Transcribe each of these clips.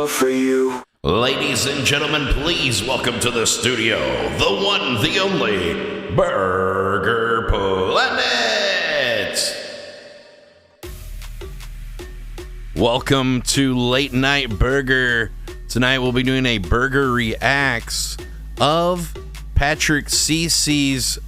love for you. Ladies and gentlemen, please welcome to the studio, the one, the only, Burger Planet! Welcome to Late Night Burger. Tonight we'll be doing a burger reacts of Patrick CC's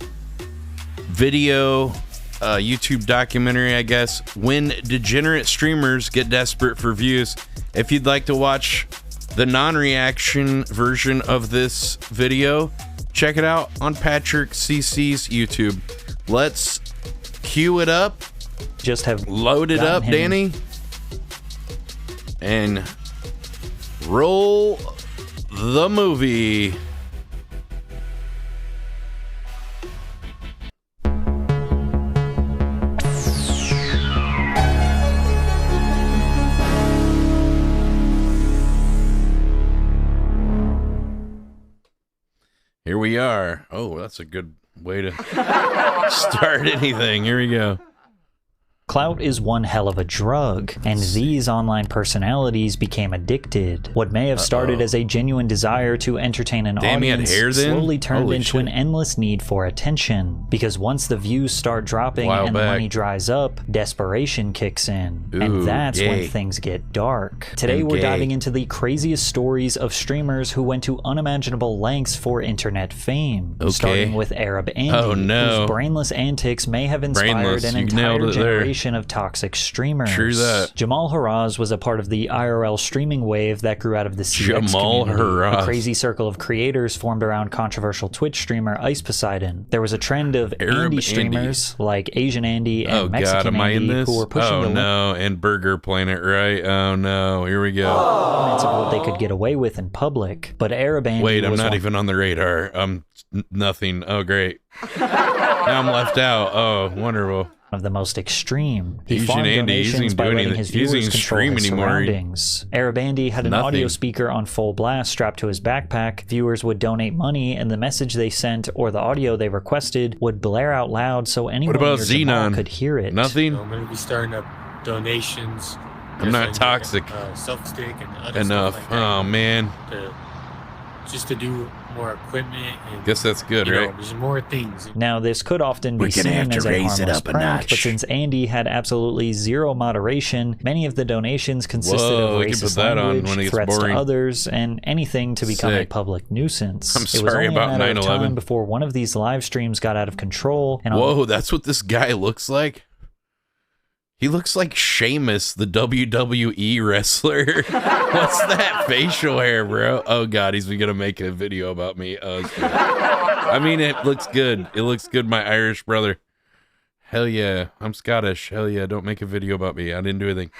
video, YouTube documentary, I guess, When Degenerate Streamers Get Desperate for Views. If you'd like to watch the non-reaction version of this video, check it out on Patrick CC's YouTube. Let's cue it up. Just have load it up, Danny, and roll the movie. Here we are. Oh, that's a good way to start anything. Here we go. Clout is one hell of a drug, and these online personalities became addicted. What may have started as a genuine desire to entertain an audience slowly turned into an endless need for attention. Because once the views start dropping and the money dries up, desperation kicks in. And that's when things get dark. Today we're diving into the craziest stories of streamers who went to unimaginable lengths for internet fame. Starting with Arab Andy, whose brainless antics may have inspired an entire generation of toxic streamers. True that. Jamal Haraz was a part of the IRL streaming wave that grew out of the CX community. A crazy circle of creators formed around controversial Twitch streamer Ice Poseidon. There was a trend of Andy streamers like Asian Andy and Mexican Andy who were pushing the and Burger Planet, right? Oh no, here we go. Limits of what they could get away with in public. But Arab Andy Wait, I'm not even on the radar. Nothing. Oh great. Now I'm left out. Oh, wonderful. Of the most extreme. He farmed donations by letting his viewers control his surroundings. Arab Andy had an audio speaker on full blast strapped to his backpack. Viewers would donate money, and the message they sent or the audio they requested would blare out loud so anyone near Jamal could hear it. Nothing? I'm going to be starting up donations. I'm not toxic Self-stick and other enough. Stuff like that, oh man. Just to do more equipment. And, guess that's good, right? There's more things. Now, this could often be seen as a harmless prank, but since Andy had absolutely zero moderation, many of the donations consisted of racist language, threats to others, and anything to become a public nuisance. I'm sorry about 9/11. It was only a matter of time before one of these live streams got out of control. And whoa, that's what this guy looks like? He looks like Sheamus, the WWE wrestler. What's that facial hair, bro? Oh, God, he's going to make a video about me. I mean, it looks good. It looks good, my Irish brother. Hell yeah. I'm Scottish. Hell yeah, don't make a video about me. I didn't do anything.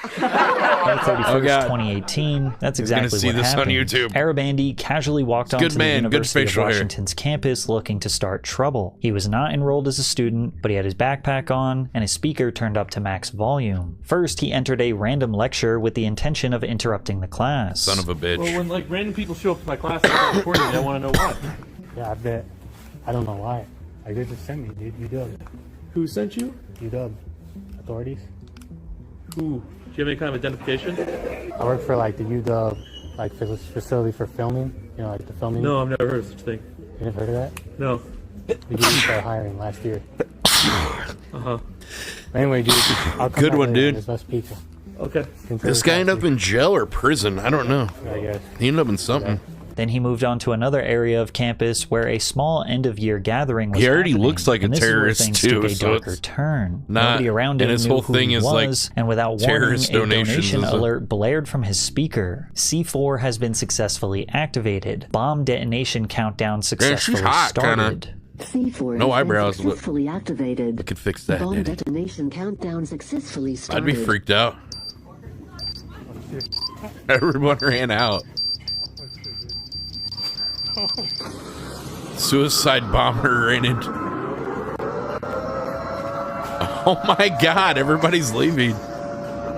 May 31st, 2018. That's exactly what happened. This on YouTube. Arab Andy casually walked onto the University of Washington's campus looking to start trouble. He was not enrolled as a student, but he had his backpack on and his speaker turned up to max volume. First, he entered a random lecture with the intention of interrupting the class. Son of a bitch. Well, when like random people show up to my class and start recording, I want to know why. Yeah, I bet. I don't know why. Like, they just sent me, dude. UW. Who sent you? UW. Authorities. Who? Do you have any kind of identification? I work for like the UW like facility for filming. You know, like the filming. No, I've never heard of such a thing. You never heard of that? No. We just started hiring last year. Uh-huh. Anyway, dude, I'll come good one, dude. There's less people. Okay. This guy ended up in jail or prison. I don't know. I guess. He ended up in something. Then he moved on to another area of campus where a small end-of-year gathering was happening. He already looks like a terrorist too, so it's nobody around him his knew whole who thing he is was, like and without warning, a donation is alert blared from his speaker. C4 has been successfully activated. Bomb detonation countdown successfully started. C4 no eyebrows. Successfully activated. I could fix that. Bomb detonation countdown successfully started. I'd be freaked out. Everyone ran out. Suicide bomber rated. Oh my God, everybody's leaving.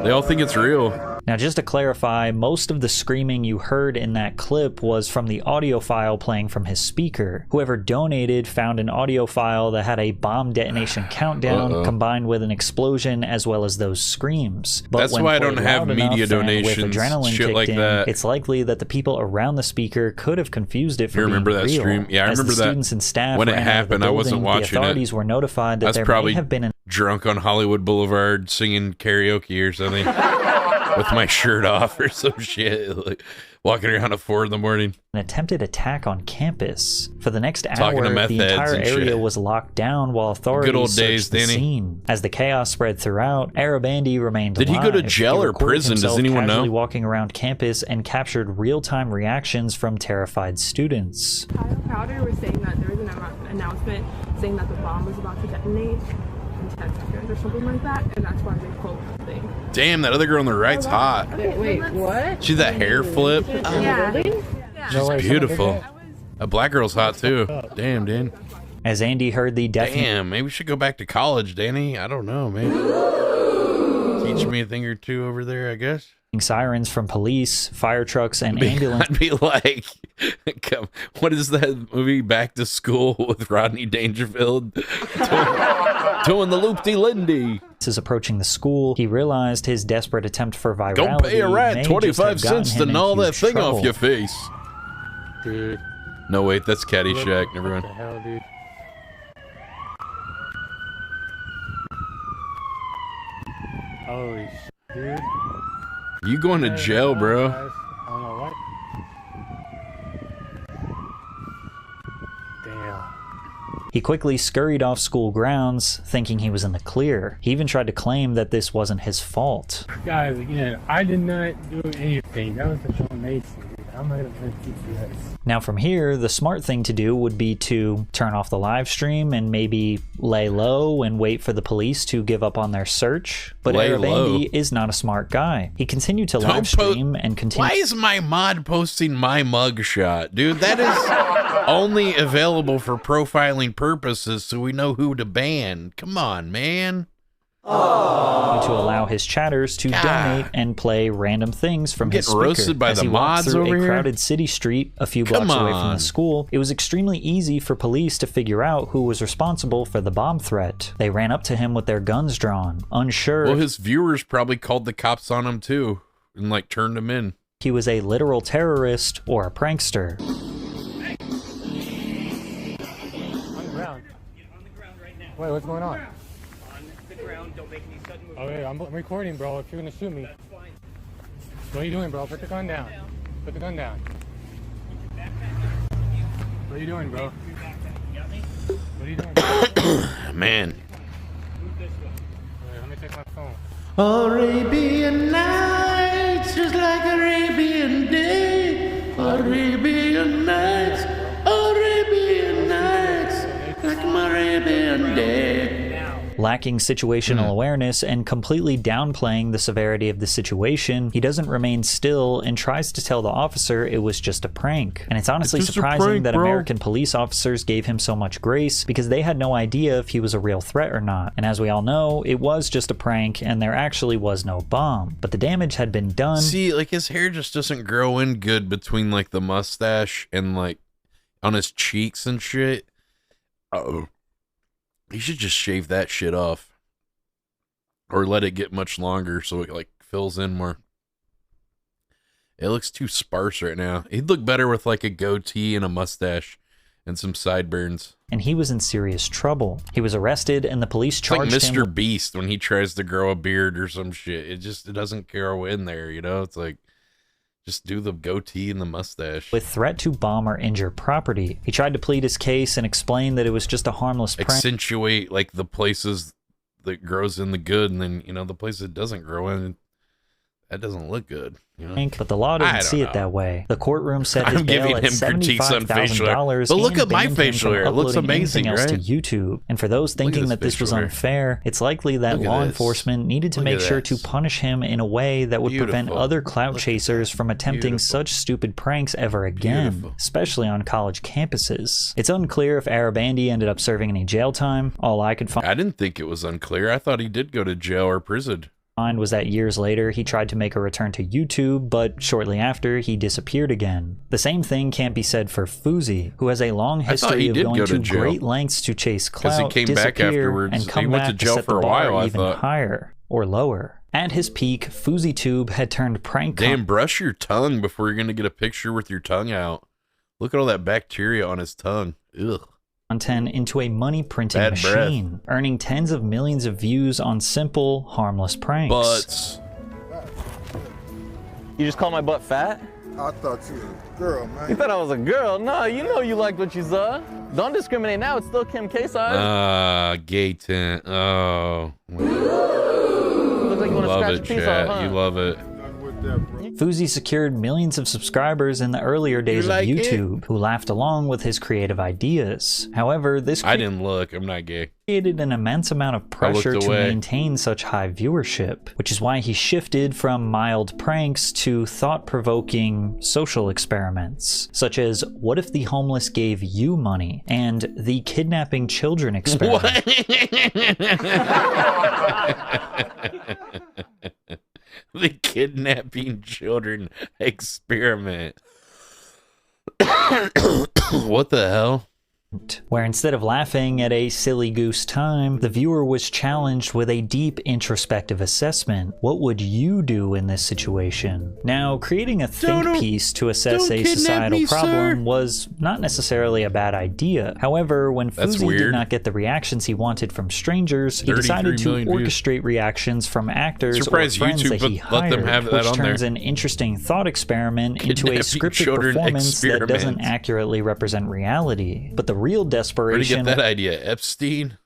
They all think it's real. Now, just to clarify, most of the screaming you heard in that clip was from the audio file playing from his speaker. Whoever donated found an audio file that had a bomb detonation countdown combined with an explosion as well as those screams. But that's why I don't have media donations, shit like that. It's likely that the people around the speaker could have confused it for being real. You remember that stream? Yeah, I remember that. Students and staff when it happened, I wasn't watching the authorities were notified that there may have been drunk on Hollywood Boulevard singing karaoke or something with my shirt off or some shit, like walking around at 4 in the morning. An attempted attack on campus. For the next hour, the entire area was locked down while authorities searched the scene. As the chaos spread throughout, Arab Andy remained alive. Did he go to jail or prison? Does anyone know? Casually walking around campus and captured real-time reactions from terrified students. Kyle Crowder was saying that there was an announcement saying that the bomb was about to detonate in 10 seconds or something like that, and that's why they closed the thing. Damn, that other girl on the right's hot. Wait, what? See that hair flip? Yeah. She's beautiful. A black girl's hot too. Damn, dude. As Andy heard the damn, maybe we should go back to college, Danny. I don't know, man. Teach me a thing or two over there, I guess. Sirens from police, fire trucks, and ambulance. I'd be like, what is that movie, Back to School, with Rodney Dangerfield doing the loop-de-lindy? Is approaching the school. He realized his desperate attempt for virality. Don't pay a rat 25 cents to gnaw that thing off your face. Dude. No, wait, that's Caddyshack. Never mind. What the hell, dude? Holy shit, dude. You going to jail, bro. I don't know what. Damn. He quickly scurried off school grounds, thinking he was in the clear. He even tried to claim that this wasn't his fault. Guys, again, I did not do anything. That was the John Mason, dude. I'm not gonna teach you this. Now from here, the smart thing to do would be to turn off the live stream and maybe lay low and wait for the police to give up on their search. But Arab Andy is not a smart guy. He continued to live stream and continue. Why is my mod posting my mugshot? Dude, that is only available for profiling purposes so we know who to ban. Come on, man. To allow his chatters to donate and play random things from his speaker. Roasted by as the he walked mods through over a here? crowded city street a few blocks away from the school, it was extremely easy for police to figure out who was responsible for the bomb threat. They ran up to him with their guns drawn, unsure. Well, his viewers probably called the cops on him too and like turned him in. He was a literal terrorist or a prankster. On the ground. Wait, what's going on? Don't make any sudden moves. Okay, I'm recording, bro. If you're gonna shoot me. What are you doing, bro? Put the gun down. Put the gun down. What are you doing, bro? What are you doing? Man. Wait, let me take my phone. Arabian nights, just like Arabian day. Arabian nights, like Arabian day. Lacking situational awareness and completely downplaying the severity of the situation, he doesn't remain still and tries to tell the officer it was just a prank. And it's honestly surprising that American police officers gave him so much grace because they had no idea if he was a real threat or not. And as we all know, it was just a prank and there actually was no bomb. But the damage had been done. See, like his hair just doesn't grow in good between like the mustache and like on his cheeks and shit. Uh-oh. He should just shave that shit off. Or let it get much longer so it like fills in more. It looks too sparse right now. He'd look better with like a goatee and a mustache and some sideburns. And he was in serious trouble. He was arrested and the police charged him. It's like Mr. Beast when he tries to grow a beard or some shit. It doesn't grow in there, you know? It's like, just do the goatee and the mustache. With threat to bomb or injure property. He tried to plead his case and explain that it was just a harmless prank. Accentuate like the places that grows in the good and then, you know, the places it doesn't grow in, that doesn't look good. You know? But the law didn't see it that way. The courtroom set his bail at $75,000. But look at my facial hair. It looks amazing, right? To YouTube. And for those thinking that this was unfair, it's likely that law enforcement needed to make sure to punish him in a way that would prevent other clout chasers from attempting such stupid pranks ever again, especially on college campuses. It's unclear if Arab Andy ended up serving any jail time. All I could find. I didn't think it was unclear. I thought he did go to jail or prison. was that years later he tried to make a return to YouTube, but shortly after he disappeared again. The same thing can't be said for Fousey, who has a long history of going to great lengths to chase clout, disappear, and come back to set the bar even higher or lower. At his peak, FouseyTube had turned prank. Damn, brush your tongue before you're gonna get a picture with your tongue out. Look at all that bacteria on his tongue. Ugh. Content into a money printing machine, earning tens of millions of views on simple, harmless pranks. Butts. You just call my butt fat? I thought you were a girl, man. You thought I was a girl? No, you know you liked what you saw. Don't discriminate now, it's still Kim K-size. Gay tent. Oh. Looks like you want to scratch a piece off, huh? You love it. Fousey secured millions of subscribers in the earlier days of YouTube, who laughed along with his creative ideas. However, this I didn't look. I'm not gay. Created an immense amount of pressure to maintain such high viewership, which is why he shifted from mild pranks to thought-provoking social experiments, such as what if the homeless gave you money, and the kidnapping children experiment. The kidnapping children experiment. What the hell? Where instead of laughing at a silly goose time, the viewer was challenged with a deep introspective assessment. What would you do in this situation? Now, creating a think piece to assess a societal problem was not necessarily a bad idea. However, when Fousey did not get the reactions he wanted from strangers, he decided to orchestrate reactions from actors or friends that he hired, which turns an interesting thought experiment into a scripted performance that doesn't accurately represent reality. But the real desperation where did you get that idea, Epstein?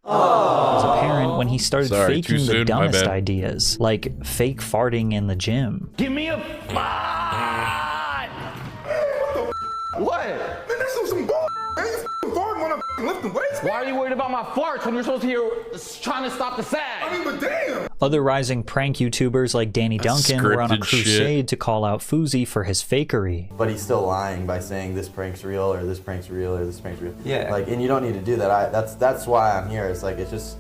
Was apparent when he started faking the dumbest ideas, like fake farting in the gym. Give me a fart! What? Man, that's some bull, man. You farting when I'm lifting weights. Why are you worried about my farts when you're supposed to hear trying to stop the sag? I mean, but damn. Other rising prank YouTubers like Danny Duncan were on a crusade to call out Fousey for his fakery. But he's still lying by saying this prank's real or this prank's real or this prank's real. Yeah. Like, and you don't need to do that. That's why I'm here. It's like it's just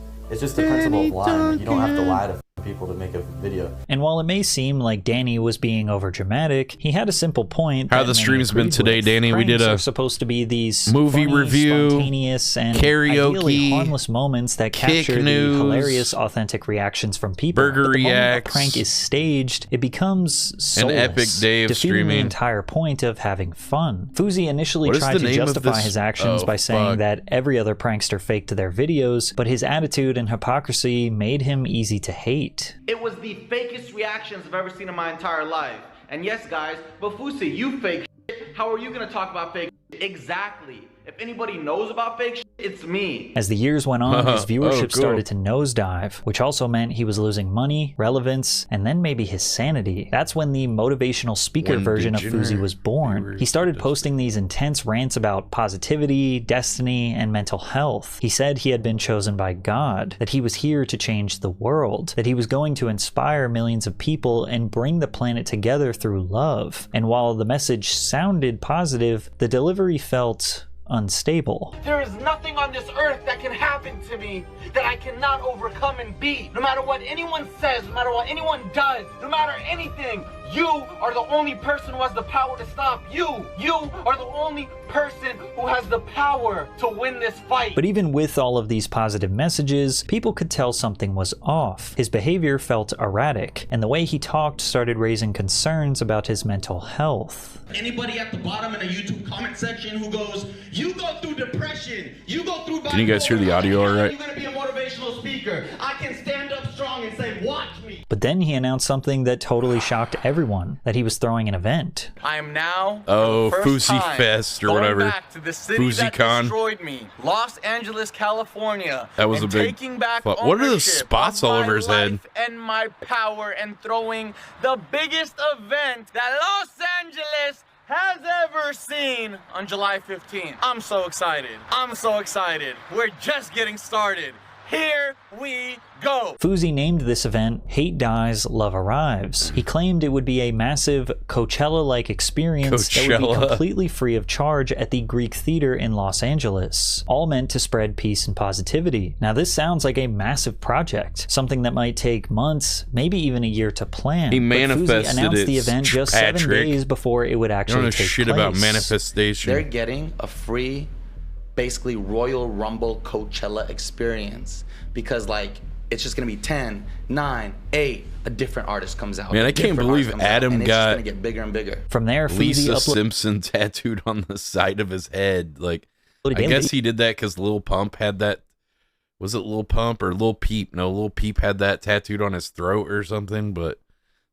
the principle of lying. You don't have to lie to people to make a video. And while it may seem like Danny was being overdramatic, he had a simple point. How the stream's been today, Danny? We did a supposed to be these movie funny, review, spontaneous, and karaoke, ideally harmless moments that capture the hilarious, authentic reactions from people. Burger reacts. A prank is staged, it becomes soulless, an epic day of defeating streaming. The entire point of having fun. Fousey initially tried to justify his actions by saying that every other prankster faked their videos, but his attitude and hypocrisy made him easy to hate. It was the fakest reactions I've ever seen in my entire life. And yes, guys, but Fousey, you fake shit. How are you gonna talk about fake shit? Exactly. If anybody knows about fake shit, it's me. As the years went on, his viewership started to nosedive, which also meant he was losing money, relevance, and then maybe his sanity. That's when the motivational speaker version of Fousey was born. He started posting these intense rants about positivity, destiny, and mental health. He said he had been chosen by God, that he was here to change the world, that he was going to inspire millions of people and bring the planet together through love. And while the message sounded positive, the delivery felt unstable. There is nothing on this earth that can happen to me that I cannot overcome and beat. No matter what anyone says, no matter what anyone does, no matter anything, you are the only person who has the power to stop you. You are the only person who has the power to win this fight. But even with all of these positive messages, people could tell something was off. His behavior felt erratic, and the way he talked started raising concerns about his mental health. Anybody at the bottom in a YouTube comment section who goes, you go through depression, you go through bipolar. Can you guys hear the audio all right? You're gonna be a motivational speaker. I can stand up strong and say, watch me. But then he announced something that totally shocked everyone, that he was throwing an event. I am now Fousey Fest or whatever. Back to the city that destroyed me, Los Angeles, California. That was a big. Taking back what are those spots all over his head? And my power, and throwing the biggest event that Los Angeles has ever seen on July 15th. I'm so excited. I'm so excited. We're just getting started. Here we go. Fousey named this event Hate Dies, Love Arrives. He claimed it would be a massive Coachella-like experience that would be completely free of charge at the Greek Theater in Los Angeles, all meant to spread peace and positivity. Now this sounds like a massive project, something that might take months, maybe even a year to plan. He manifested Fousey announced the event just 7 days before it would actually take place. Shit about manifestation. They're getting a free, basically Royal Rumble Coachella experience because like it's just gonna be 10, 9, 8, a different artist comes out. Man, I can't believe Adam got gonna get bigger and bigger. From there, Lisa Simpson tattooed on the side of his head. Like, I guess he did that because Lil Pump had that. Was it Lil Pump or Lil Peep? No, Lil Peep had that tattooed on his throat or something, but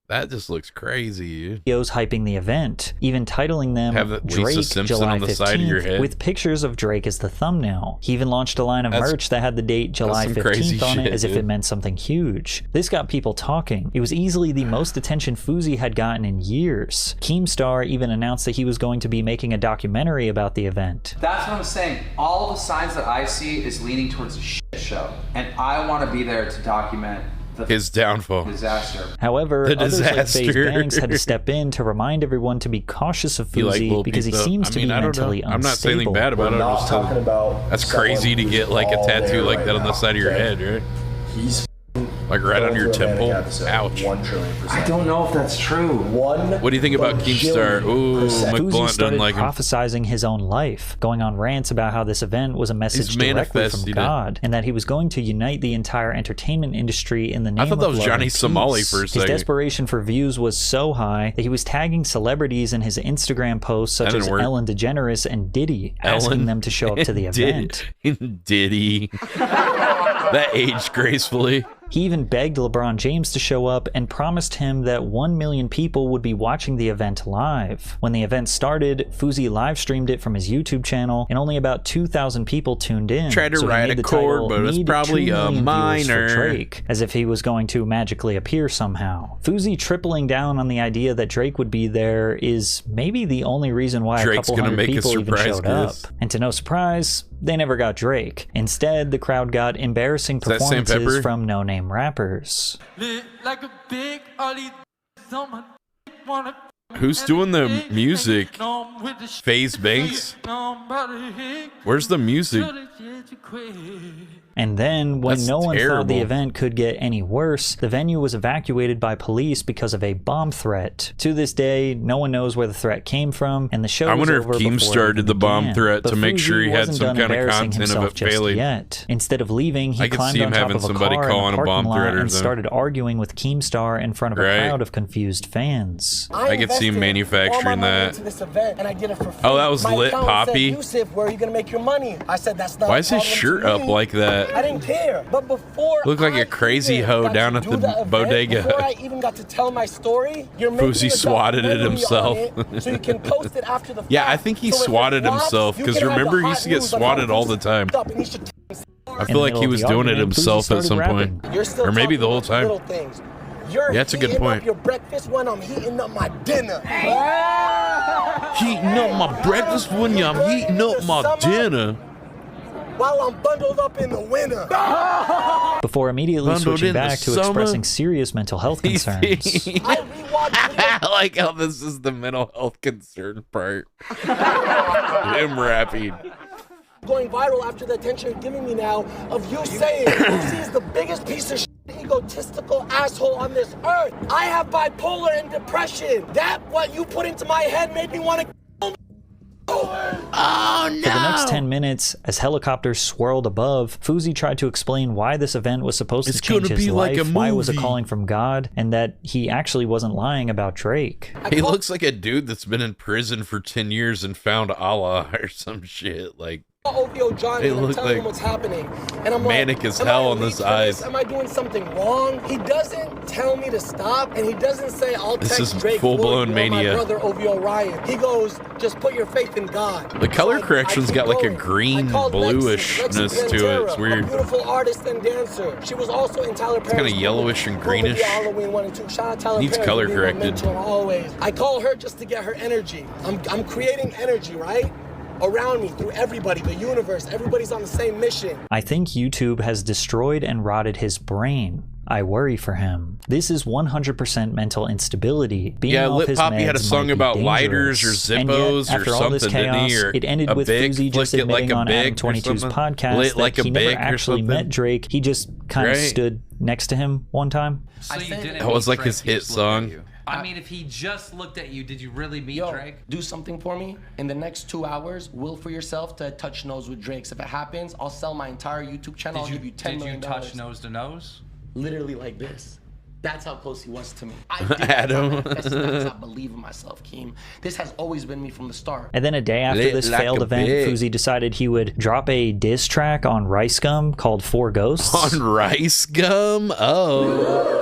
that just looks crazy. Videos hyping the event, even titling them Drake July 15th with pictures of Drake as the thumbnail. He even launched a line of merch that had the date July 15th on it as if it meant something huge. This got people talking. It was easily the most attention Fousey had gotten in years. Keemstar even announced that he was going to be making a documentary about the event. That's what I'm saying. All the signs that I see is leaning towards a shit show, and I want to be there to document his downfall. Disaster. However, others like FaZe Banks had to step in to remind everyone to be cautious of Fousey because he seems to be mentally unstable. I'm not saying anything bad about it. I'm just talking about that's crazy to get like a tattoo like that on the side of your head, right? He's like right on your temple. Ouch. I don't know if that's true. What do you think about Keemstar? Ooh, McBlunt doesn't like him. Prophesizing his own life, going on rants about how this event was a message directly from God, and that he was going to unite the entire entertainment industry in the name of love. I thought that was Johnny Somali for a second. His desperation for views was so high that he was tagging celebrities in his Instagram posts such as Ellen DeGeneres and Diddy, asking them to show up to the event. Diddy. That aged gracefully. He even begged LeBron James to show up and promised him that 1 million people would be watching the event live. When the event started, Fousey live streamed it from his YouTube channel, and only about 2,000 people tuned in. Tried to write a chord, but it's probably a minor. Drake, as if he was going to magically appear somehow. Fousey tripling down on the idea that Drake would be there is maybe the only reason why a couple hundred people even showed up. And to no surprise, they never got Drake. Instead, the crowd got embarrassing performances from no-name rappers. Who's doing the music? FaZe Banks? Where's the music? And then, when no one thought the event could get any worse, the venue was evacuated by police because of a bomb threat. To this day, no one knows where the threat came from, and the show I wonder if Keemstar did the bomb threat to make sure he had some kind of content of it failing. Instead of leaving, he climbed on top of a car in a parking lot and started arguing with Keemstar in front of a crowd of confused fans. I could see him manufacturing that. Oh, that was Lit Poppy? Where are you gonna make your money? I said that's not. Why is his shirt up like that? I didn't care. But before looked like a crazy hoe down at the bodega. Before I even got to tell my story, Fousey swatted it himself. So you can post it after the fact. Yeah, I think he swatted himself because remember he used to get swatted all the time. I feel like he was doing it himself at some point, or maybe the whole time. Yeah, that's a good point. Your breakfast when I'm heating up my dinner. Heating up my breakfast when I'm heating up my dinner. While I'm bundled up in the winter. Before immediately switching back to expressing serious mental health concerns. I like how this is the mental health concern part. Him rapping. Going viral after the attention you're giving me now of you saying Fousey is the biggest piece of shit, egotistical asshole on this earth. I have bipolar and depression. That what you put into my head made me want to. Oh no! For the next 10 minutes, as helicopters swirled above, Fousey tried to explain why this event was supposed to change his life, why it was a calling from God, and that he actually wasn't lying about Drake. He looks like a dude that's been in prison for 10 years and found Allah or some shit. Like, OVO Johnny and I'm telling him what's happening. And I'm manic like, as hell on this eyes. Am I doing something wrong? He doesn't tell me to stop, and he doesn't say I'll text this is Drake full-blown mania. My brother OVO Ryan. He goes, just put your faith in God. The color correction's got like a green bluishness to it. It's weird. A beautiful artist and dancer. She was also in Tyler Perry's. It's kind of yellowish and greenish. Halloween 1 and 2. Shout out Tyler Needs Perry. color corrected. Always. I call her just to get her energy. I'm creating energy, right? around me, through everybody, the universe. Everybody's on the same mission. I think YouTube has destroyed and rotted his brain. I worry for him. This is 100% mental instability. Being yeah, off Lip his Poppy meds had a song about lighters or Zippos or something, didn't he? Or it ended with Fousey just admitting on Adam 22's podcast that he never actually met Drake. He just kind of stood next to him one time. So you didn't that was like his hit song. I mean, if he just looked at you, did you really meet Drake? Do something for me. In the next 2 hours, will for yourself to touch nose with Drake. If it happens, I'll sell my entire YouTube channel. I'll give you $10 million. Did you touch nose to nose? Literally like this. That's how close he was to me. Adam. I believe in myself, Keem. This has always been me from the start. And then a day after this failed event, Fousey decided he would drop a diss track on Rice Gum called Four Ghosts. On Rice Gum? Oh.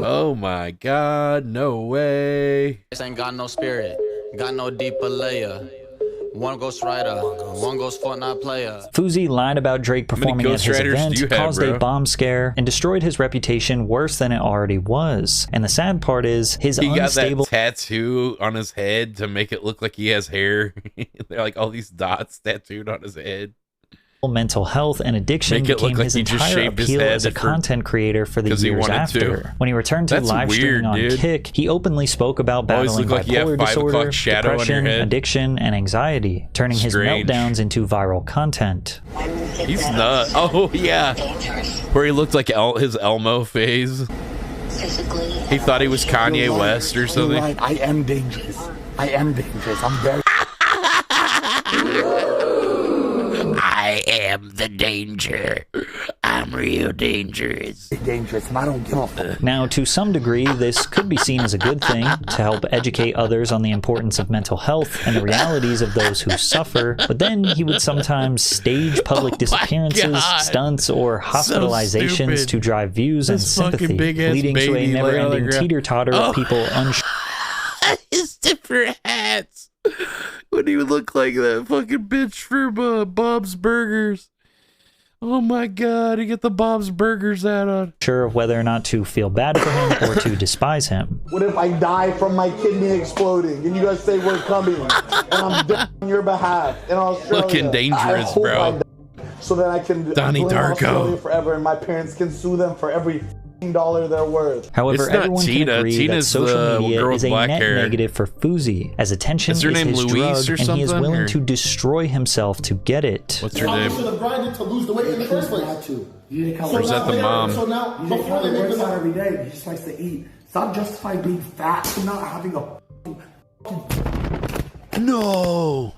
Oh my God, no way. This ain't got no spirit, got no deeper layer. One ghost rider, one ghost Fortnite player. Fousey lied about Drake performing at his event, caused a bomb scare, and destroyed his reputation worse than it already was. And the sad part is, his unstable... got that tattoo on his head to make it look like he has hair. They're like all these dots tattooed on his head. Mental health and addiction became his entire appeal as a content creator for the years after. When he returned to live streaming on Kick, he openpenly spoke about battling bipolar disorder, depression, addiction, and anxiety, turning his meltdowns into viral content. He's nuts. Oh yeah, where he looked like his Elmo phase. He thought he was Kanye West or something. Right. I am dangerous. I am dangerous. I'm very... I am the danger. I'm real dangerous. Dangerous, and I don't give a fuck. Now, to some degree, this could be seen as a good thing to help educate others on the importance of mental health and the realities of those who suffer. But then he would sometimes stage public disappearances, stunts, or hospitalizations to drive views and sympathy, leading to a never-ending teeter-totter of people unsure. His different hats. Wouldn't even look like that fucking bitch from Bob's Burgers. Oh my God, he get the Bob's Burgers out on. Sure of whether or not to feel bad for him or to despise him. What if I die from my kidney exploding and you guys say we're coming and I'm dead on your behalf in Australia? Looking dangerous, bro. So that I can Donnie Darko forever and my parents can sue them for every $dollar they're worth. However, everyone can agree that social media is a net negative for Fousey, as attention is his drug, and he is willing to destroy himself to get it. What's her name? Should have bribed to lose the weight in the first place. Or is that the mom? So now, before they works out every day, he just likes to eat. Stop justifying being fat and not having a. No.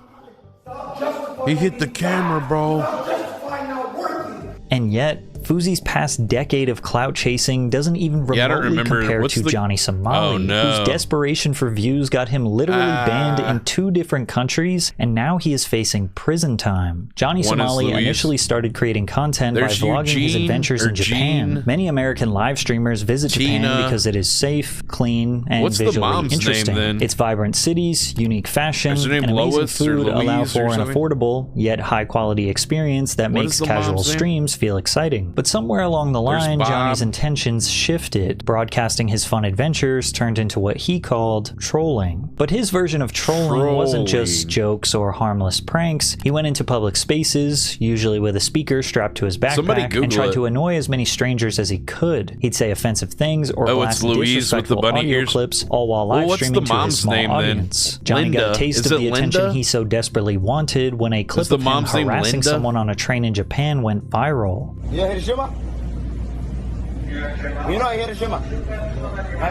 He hit the camera, bro. And yet, Fousey's past decade of clout chasing doesn't even remotely compare to Johnny Somali, whose desperation for views got him literally banned in 2 different countries, and now he is facing prison time. Johnny Somali initially started creating content by vlogging his adventures in Japan. Many American live streamers visit Japan because it is safe, clean, and visually interesting. Its vibrant cities, unique fashion, and amazing food allow for an affordable, yet high-quality experience that makes casual streams feel exciting. But somewhere along the line, Johnny's intentions shifted. Broadcasting his fun adventures turned into what he called trolling. But his version of trolling wasn't just jokes or harmless pranks. He went into public spaces, usually with a speaker strapped to his backpack, and tried to annoy as many strangers as he could. He'd say offensive things or blast disrespectful audio clips, all while live streaming to his small audience. Johnny got a taste of the attention he so desperately wanted when a clip of him harassing someone on a train in Japan went viral. A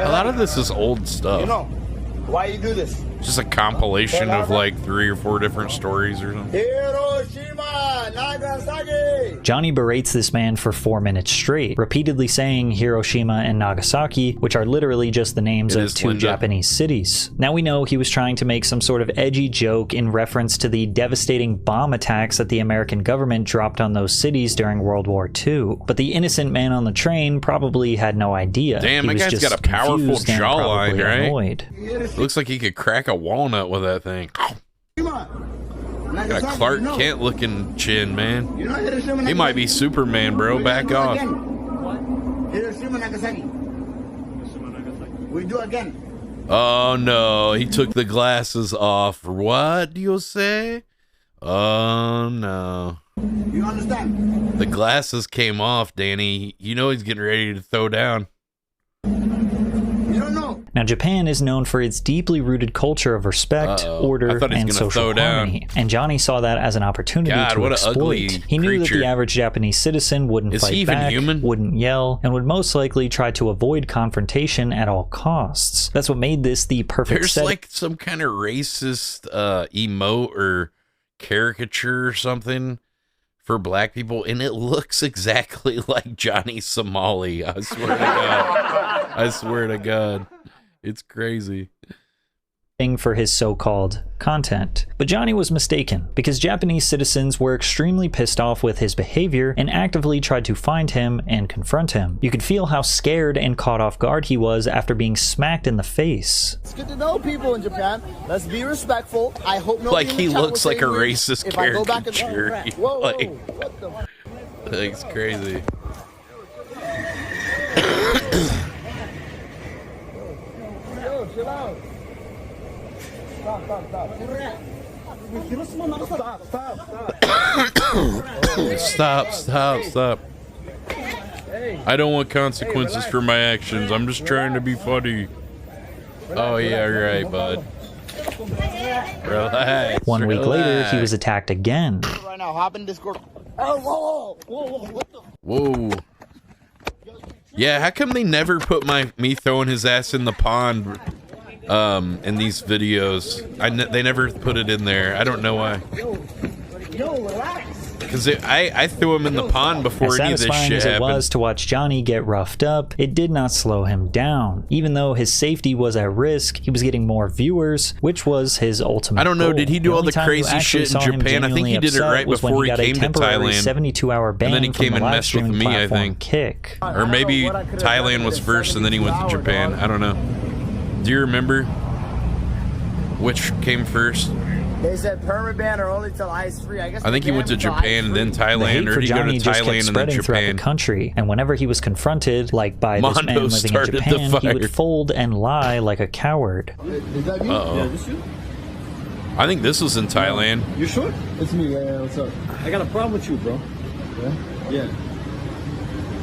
lot of this is old stuff. You know why you do this? Just a compilation of like 3 or 4 different stories or something. Hiroshima, Nagasaki. Johnny berates this man for 4 minutes straight, repeatedly saying Hiroshima and Nagasaki, which are literally just the names of 2 Japanese cities. Now we know he was trying to make some sort of edgy joke in reference to the devastating bomb attacks that the American government dropped on those cities during World War II. But the innocent man on the train probably had no idea. Damn, that guy's got a powerful jawline, right? Annoyed. Looks like he could crack a walnut with that thing. Got a Clark Kent looking chin, man. He might be Superman, bro. Back off. Hiroshima, Nagasaki. We do again. Oh no, he took the glasses off. What do you say? Oh no. You understand? The glasses came off, Danny. You know he's getting ready to throw down. You don't know. Now, Japan is known for its deeply rooted culture of respect, order, and social harmony. And Johnny saw that as an opportunity to exploit. He knew that the average Japanese citizen wouldn't fight back, wouldn't yell, and would most likely try to avoid confrontation at all costs. That's what made this the perfect setting. There's like some kind of racist emote or caricature or something for black people, and it looks exactly like Johnny Somali. I swear to God. I swear to God. It's crazy. For his so-called content. But Johnny was mistaken, because Japanese citizens were extremely pissed off with his behavior and actively tried to find him and confront him. You could feel how scared and caught off guard he was after being smacked in the face. It's good to know people in Japan. Let's be respectful. I hope nobody like he looks like a racist caricature. Whoa, like, what the? That's crazy. Yo, chill out. Stop. I don't want consequences for my actions. I'm just trying to be funny. Oh yeah, right, bud. Relax. 1 week later, he was attacked again. Right now, hop in Discord. Oh, whoa, what the? Whoa. Yeah, how come they never put me throwing his ass in the pond in these videos? They never put it in there. I don't know why. Yo, relax. Because I threw him in the pond before any of this shit happened. As satisfying as it was to watch Johnny get roughed up, it did not slow him down. Even though his safety was at risk, he was getting more viewers, which was his ultimate I don't know, goal. did he do all the crazy shit in Japan? I think he did it right before he came to Thailand. 72-hour ban and then he came and messed with me, I think. Kick. Or maybe Thailand was first and then he went to Japan. I don't know. Do you remember which came first? They said perma ban or only till ice free. I think he went to Japan and then Thailand, or did he go to Thailand and then Japan? The country, and whenever he was confronted, like by this man living in Japan, he would fold and lie like a coward. Is that you? Yeah, this you? I think this was in Thailand. You sure? It's me. Yeah, what's up? I got a problem with you, bro. Yeah.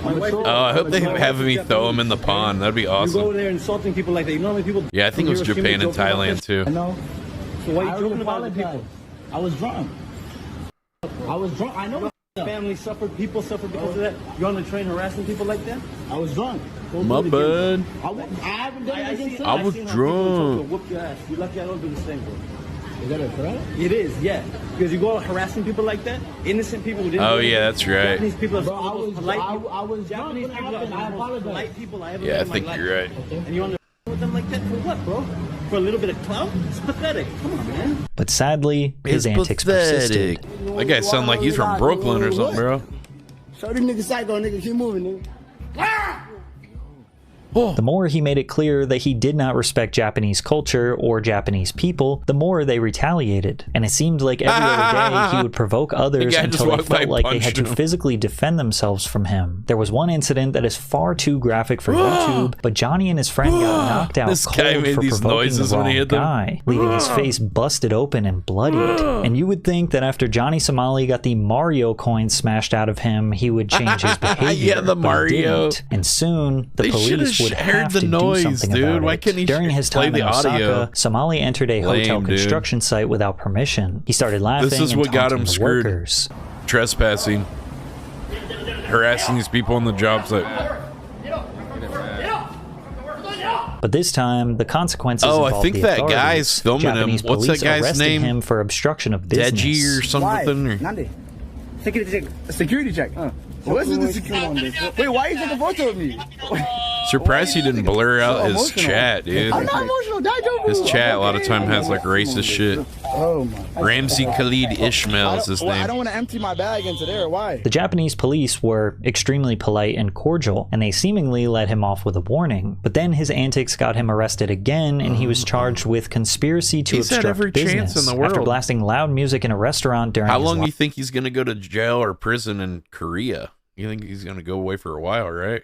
Oh, I hope they have me throw him in the pond. That'd be awesome. You go there insulting people like that. You know how many people? Yeah, I think it was Japan and Thailand too. I know. So why are you joking about the people? I was drunk. I know family suffered, people suffered because of that. You're on the train harassing people like that? I was drunk. My bad. I haven't done it against I was drunk. Whoop your ass. You're lucky I don't do the same, bro. Is that a threat? It is, yeah. Because you go out harassing people like that, innocent people who didn't. Oh yeah, that's right. Japanese people are polite. I was Japanese people are the most polite people I ever met in my life. Yeah, I think you're right. And you're on the with them like that for what, bro? For a little bit of clout? It's pathetic. Come on, man. But sadly, his antics persisted. That guy sounds like he's from Brooklyn or something, bro. Show them niggas psycho, nigga. Keep moving, nigga. The more he made it clear that he did not respect Japanese culture or Japanese people, the more they retaliated. And it seemed like every other day he would provoke others until they felt like they had to physically defend themselves from him. There was one incident that is far too graphic for YouTube, but Johnny and his friend got knocked out cold for provoking the wrong guy, leaving his face busted open and bloodied. And you would think that after Johnny Somali got the Mario coin smashed out of him, he would change his behavior. Yeah, the Mario. And soon, the police would have to do something about it. During his time in Osaka, Somali entered a hotel construction site without permission. He started laughing This is what got him screwed. Workers. Trespassing. Harassing these people on the job site. But this time, the consequences I think that guy's filming Japanese him. What's that guy's arrested name? Him for obstruction of business. Deji or something? Or? Security check. What's the security? Wait, why are you taking a photo of me? Surprised he didn't blur out his chat, dude. I'm not emotional. His chat a lot of time has like racist shit. Oh my. Ramsey Khalid Ishmael is his name. I don't want to empty my bag into there. Why? The Japanese police were extremely polite and cordial, and they seemingly let him off with a warning. But then his antics got him arrested again, and he was charged with conspiracy to obstruct every business chance in the world. after blasting loud music in a restaurant during How long do you think he's going to go to jail or prison in Korea? You think he's going to go away for a while, right?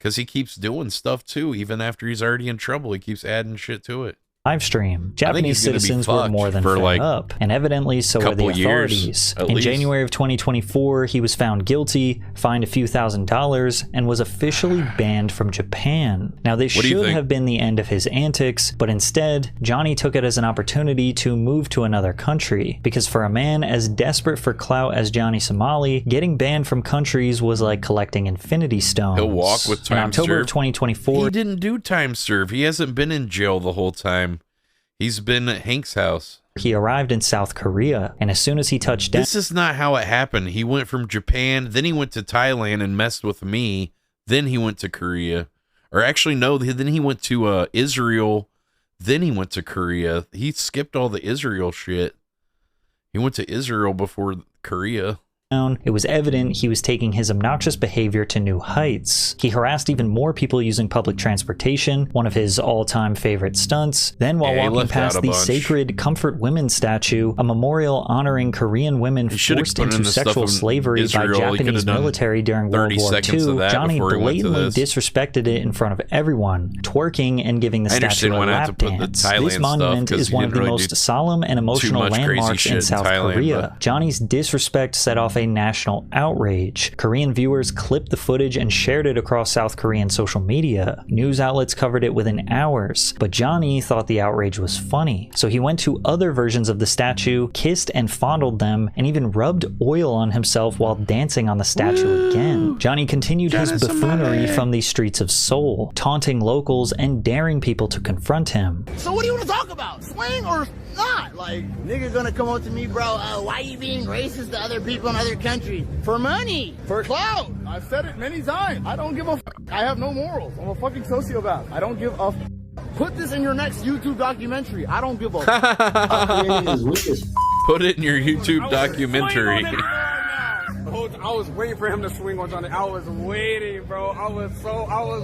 Because he keeps doing stuff too, even after he's already in trouble. He keeps adding shit to it. Live stream. Japanese citizens were more than fed up, and evidently so were the authorities. In January of 2024, he was found guilty, fined a few $1,000s, and was officially banned from Japan. Now, this should have been the end of his antics, but instead, Johnny took it as an opportunity to move to another country. Because for a man as desperate for clout as Johnny Somali, getting banned from countries was like collecting infinity stones. He'll walk with time served. In October of 2024, he didn't do time serve. He hasn't been in jail the whole time. He's been at Hank's house. He arrived in South Korea, and as soon as he touched down... This is not how it happened. He went from Japan, then he went to Thailand and messed with me, then he went to Korea. Or actually, no, then he went to Israel, then he went to Korea. He skipped all the Israel shit. He went to Israel before Korea. It was evident he was taking his obnoxious behavior to new heights. He harassed even more people using public transportation, one of his all-time favorite stunts. Then while walking past the sacred Comfort Women statue, a memorial honoring Korean women forced into sexual slavery by Japanese military during World War II, Johnny blatantly disrespected it in front of everyone, twerking and giving the statue a lap dance. This monument is one of the most solemn and emotional landmarks in South Korea. Johnny's disrespect set off a national outrage. Korean viewers clipped the footage and shared it across South Korean social media. News outlets covered it within hours, but Johnny thought the outrage was funny. So he went to other versions of the statue, kissed and fondled them, and even rubbed oil on himself while dancing on the statue again. Johnny continued his buffoonery from the streets of Seoul, taunting locals and daring people to confront him. So what do you want to talk about? Swing or not? Like, nigga gonna come up to me, bro, why you being racist to other people in other countries? For money, for clout. I've said it many times. I don't give a f. I have no morals. I'm a fucking sociopath. I don't give a f. Put this in your next YouTube documentary. I don't give a f. Put it in your YouTube documentary. I was waiting for him to swing on Johnny. I was waiting, bro. I was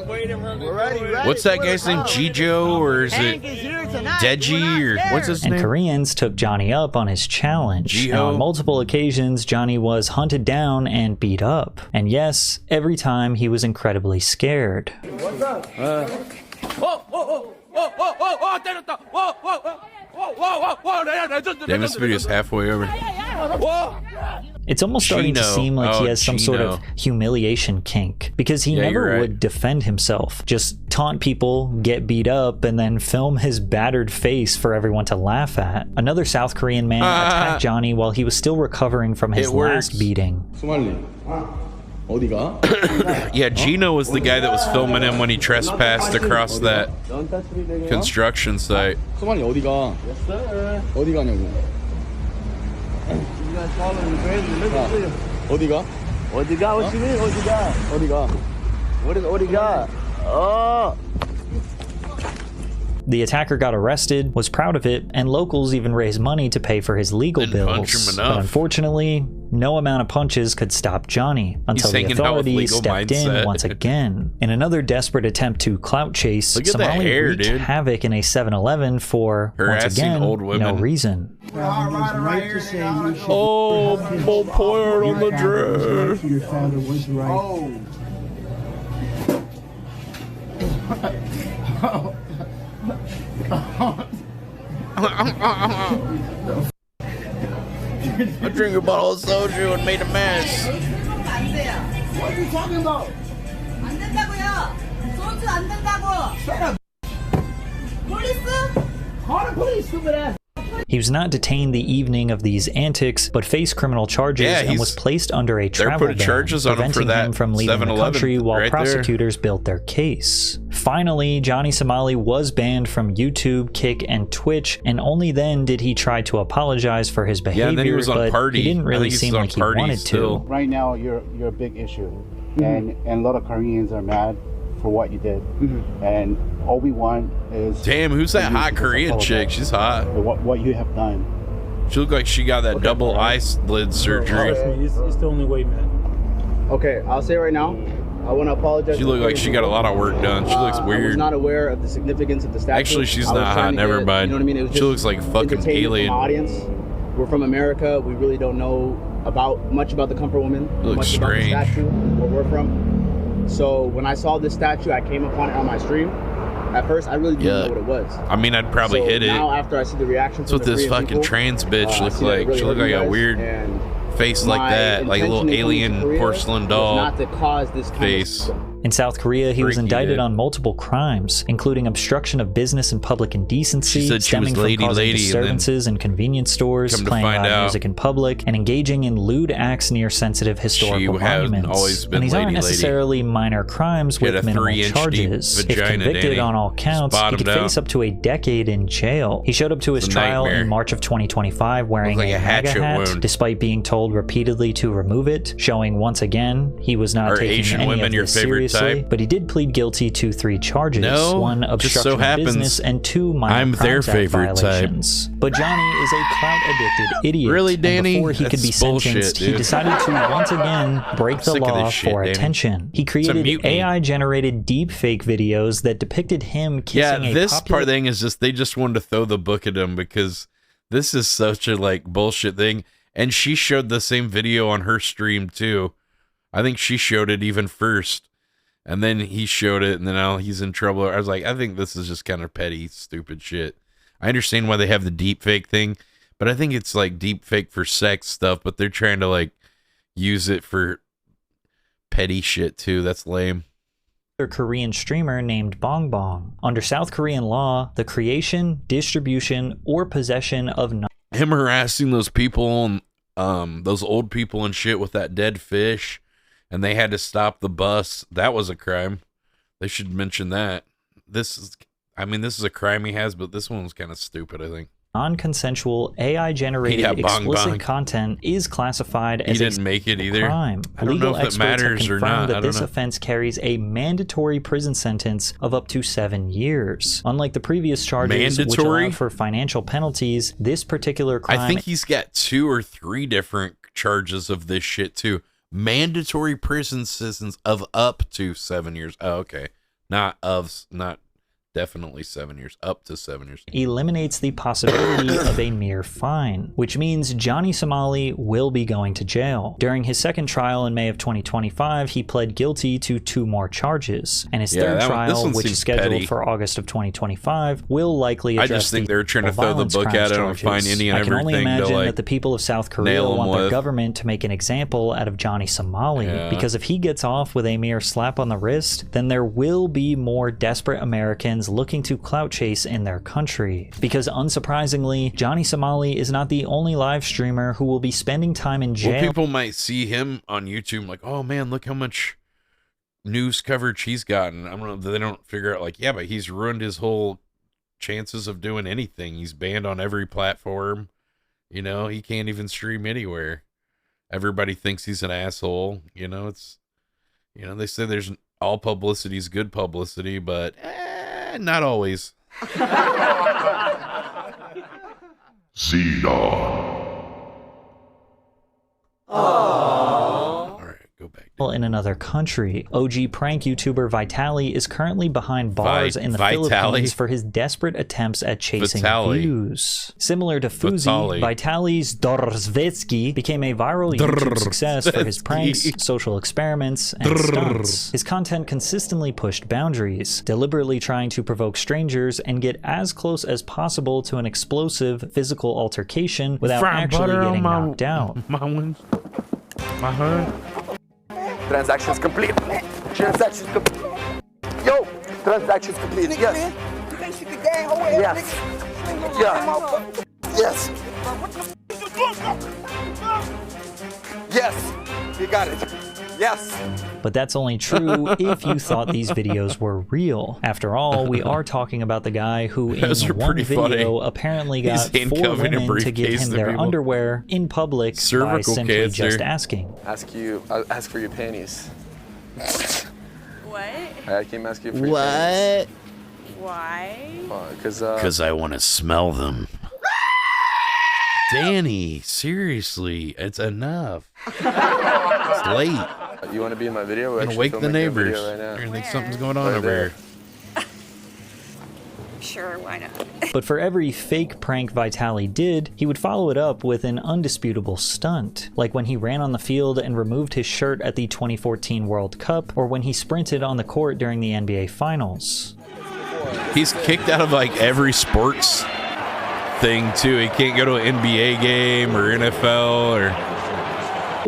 waiting for him to do it. What's that guy's name? Jijo, or is it Deji, or what's his name? And Koreans took Johnny up on his challenge. Now, on multiple occasions, Johnny was hunted down and beat up. And yes, every time he was incredibly scared. What's up? Damn, this video's halfway over. It's almost starting to seem like he has some sort of humiliation kink, because he never would defend himself. Just taunt people, get beat up, and then film his battered face for everyone to laugh at. Another South Korean man attacked Johnny while he was still recovering from his last beating. Somali. Yeah, Gino was the guy that was filming him when he trespassed across that construction site. Somali, 어디가? Yes, sir. 어디 가냐고? You guys following me crazy? Listen to you. 어디가? 어디가? What you mean? 어디가? 어디가? What is 어디가? Oh. The attacker got arrested, was proud of it, and locals even raised money to pay for his legal bills. But unfortunately, no amount of punches could stop Johnny until the authorities stepped in once again. In another desperate attempt to clout chase, Somali wreaked havoc in a 7-Eleven for, once again, no reason. Oh, bull poured on the dress. Your father was right. I drank a bottle of soju and made a mess. What are you talking about? 안 된다고요. 소주 안 된다고. Shut up. Police? Call the police, stupid ass. He was not detained the evening of these antics, but faced criminal charges and was placed under a travel ban, preventing him from leaving the country while prosecutors built their case. Finally, Johnny Somali was banned from YouTube, Kick, and Twitch, and only then did he try to apologize for his behavior, but he didn't really seem like he wanted to. Right now, you're a big issue, and a lot of Koreans are mad for what you did, and all we want is... Damn, who's that hot Korean chick? She's hot. What you have done. She looked like she got that double eyelid surgery. It's the only way, man. Okay, I'll say right now, I want to apologize. She looked like she got a lot of work done. She looks weird. I was not aware of the significance of the statue. Actually, she's not hot. Never mind. You know what I mean? She looks like a fucking alien. Audience. We're from America. We really don't know much about the Comfort Woman. Looks much strange. about the statue, where we're from. So when I saw this statue, I came upon it on my stream. At first, I really didn't know what it was. I mean, I'd probably hit it. Now, after I see the reaction, that's what this fucking trans bitch looks like. She looked like a weird face like that, like a little alien porcelain doll not to cause this face. In South Korea, he was indicted on multiple crimes, including obstruction of business and public indecency, stemming from causing disturbances in convenience stores, playing loud music in public, and engaging in lewd acts near sensitive historical monuments. And these aren't necessarily minor crimes with minimal charges. If convicted on all counts, he could face up to a decade in jail. He showed up to his trial in March of 2025 wearing a MAGA hat, despite being told repeatedly to remove it, showing once again he was not taking any of this seriously. But he did plead guilty to 3 charges, 1 obstruction of business and 2 minor Crimes Act violations. But Johnny is a clout-addicted idiot. Really, Danny? And before he could be sentenced, he decided to once again break the law for attention. He created AI-generated deepfake videos that depicted him kissing a this part thing is just, they just wanted to throw the book at him because this is such a like bullshit thing. And she showed the same video on her stream too. I think she showed it even first. And then he showed it, and then now he's in trouble. I was like, I think this is just kind of petty, stupid shit. I understand why they have the deep fake thing, but I think it's like deep fake for sex stuff, but they're trying to like use it for petty shit too. That's lame. A Korean streamer named Bong Bong. Under South Korean law, the creation, distribution, or possession of him harassing those people, those old people and shit with that dead fish, and they had to stop the bus. That was a crime. They should mention that. This is a crime he has, but this one was kind of stupid, I think. Non-consensual AI-generated explicit content is classified as a crime. I don't know if it matters or not. That this offense carries a mandatory prison sentence of up to 7 years. Unlike the previous charges, which allowed for financial penalties, this particular crime... I think he's got 2 or 3 different charges of this shit too. Mandatory prison sentence of up to 7 years. Oh, okay. Not definitely 7 years, up to 7 years. Eliminates the possibility of a mere fine, which means Johnny Somali will be going to jail. During his second trial in May of 2025, he pled guilty to 2 more charges, and his third trial, which is scheduled for August of 2025, will likely address I just think they're trying to throw the book at him and find any and everything. I can only imagine that the people of South Korea want their with. Government to make an example out of Johnny Somali, because if he gets off with a mere slap on the wrist, then there will be more desperate Americans looking to clout chase in their country. Because unsurprisingly, Johnny Somali is not the only live streamer who will be spending time in jail. Well, people might see him on YouTube like, oh man, look how much news coverage he's gotten. I don't know, they don't figure out like, yeah, but he's ruined his whole chances of doing anything. He's banned on every platform. You know, he can't even stream anywhere. Everybody thinks he's an asshole. You know, they say there's all publicity is good publicity, but not always. C-Dog. In another country. OG prank YouTuber Vitali is currently behind bars in the Philippines for his desperate attempts at chasing views. Similar to Fousey, Vitali's Dorsvetsky became a viral YouTube success for his pranks, social experiments, and stunts. His content consistently pushed boundaries, deliberately trying to provoke strangers and get as close as possible to an explosive physical altercation without actually getting knocked out. My hand. Transaction's complete. Transaction's complete. Yo, transaction's complete. Yes. Yes. Yes. Yes. Yes. You got it. Yes. But that's only true if you thought these videos were real. After all, we are talking about the guy who in one video apparently got 4 women to give him their underwear in public by simply just asking. Ask for your panties. What? I came ask you for your What? panties. Why? Because I want to smell them. Danny, seriously, it's enough. It's late. You want to be in my video? I'm gonna wake the neighbors. Right now. I think something's going on over here. Sure, why not? But for every fake prank Vitali did, he would follow it up with an undisputable stunt, like when he ran on the field and removed his shirt at the 2014 World Cup, or when he sprinted on the court during the NBA Finals. He's kicked out of like every sports thing too. He can't go to an NBA game or NFL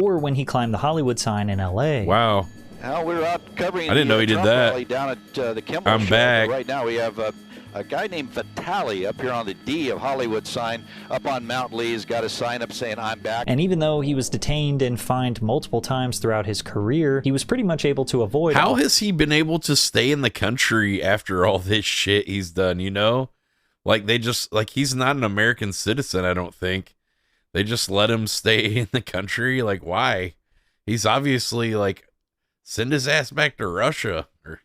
or when he climbed the Hollywood sign in LA. Wow. Now we're out covering I didn't know he did that. Down at the Kimball I'm show. back. Right now we have a guy named Vitali up here on the D of Hollywood sign up on Mount Lee. He's got a sign up saying I'm back. And even though he was detained and fined multiple times throughout his career, he was pretty much able to avoid How has he been able to stay in the country after all this shit he's done, you know? Like they just like he's not an American citizen, I don't think. They just let him stay in the country. Like why? He's obviously like send his ass back to Russia or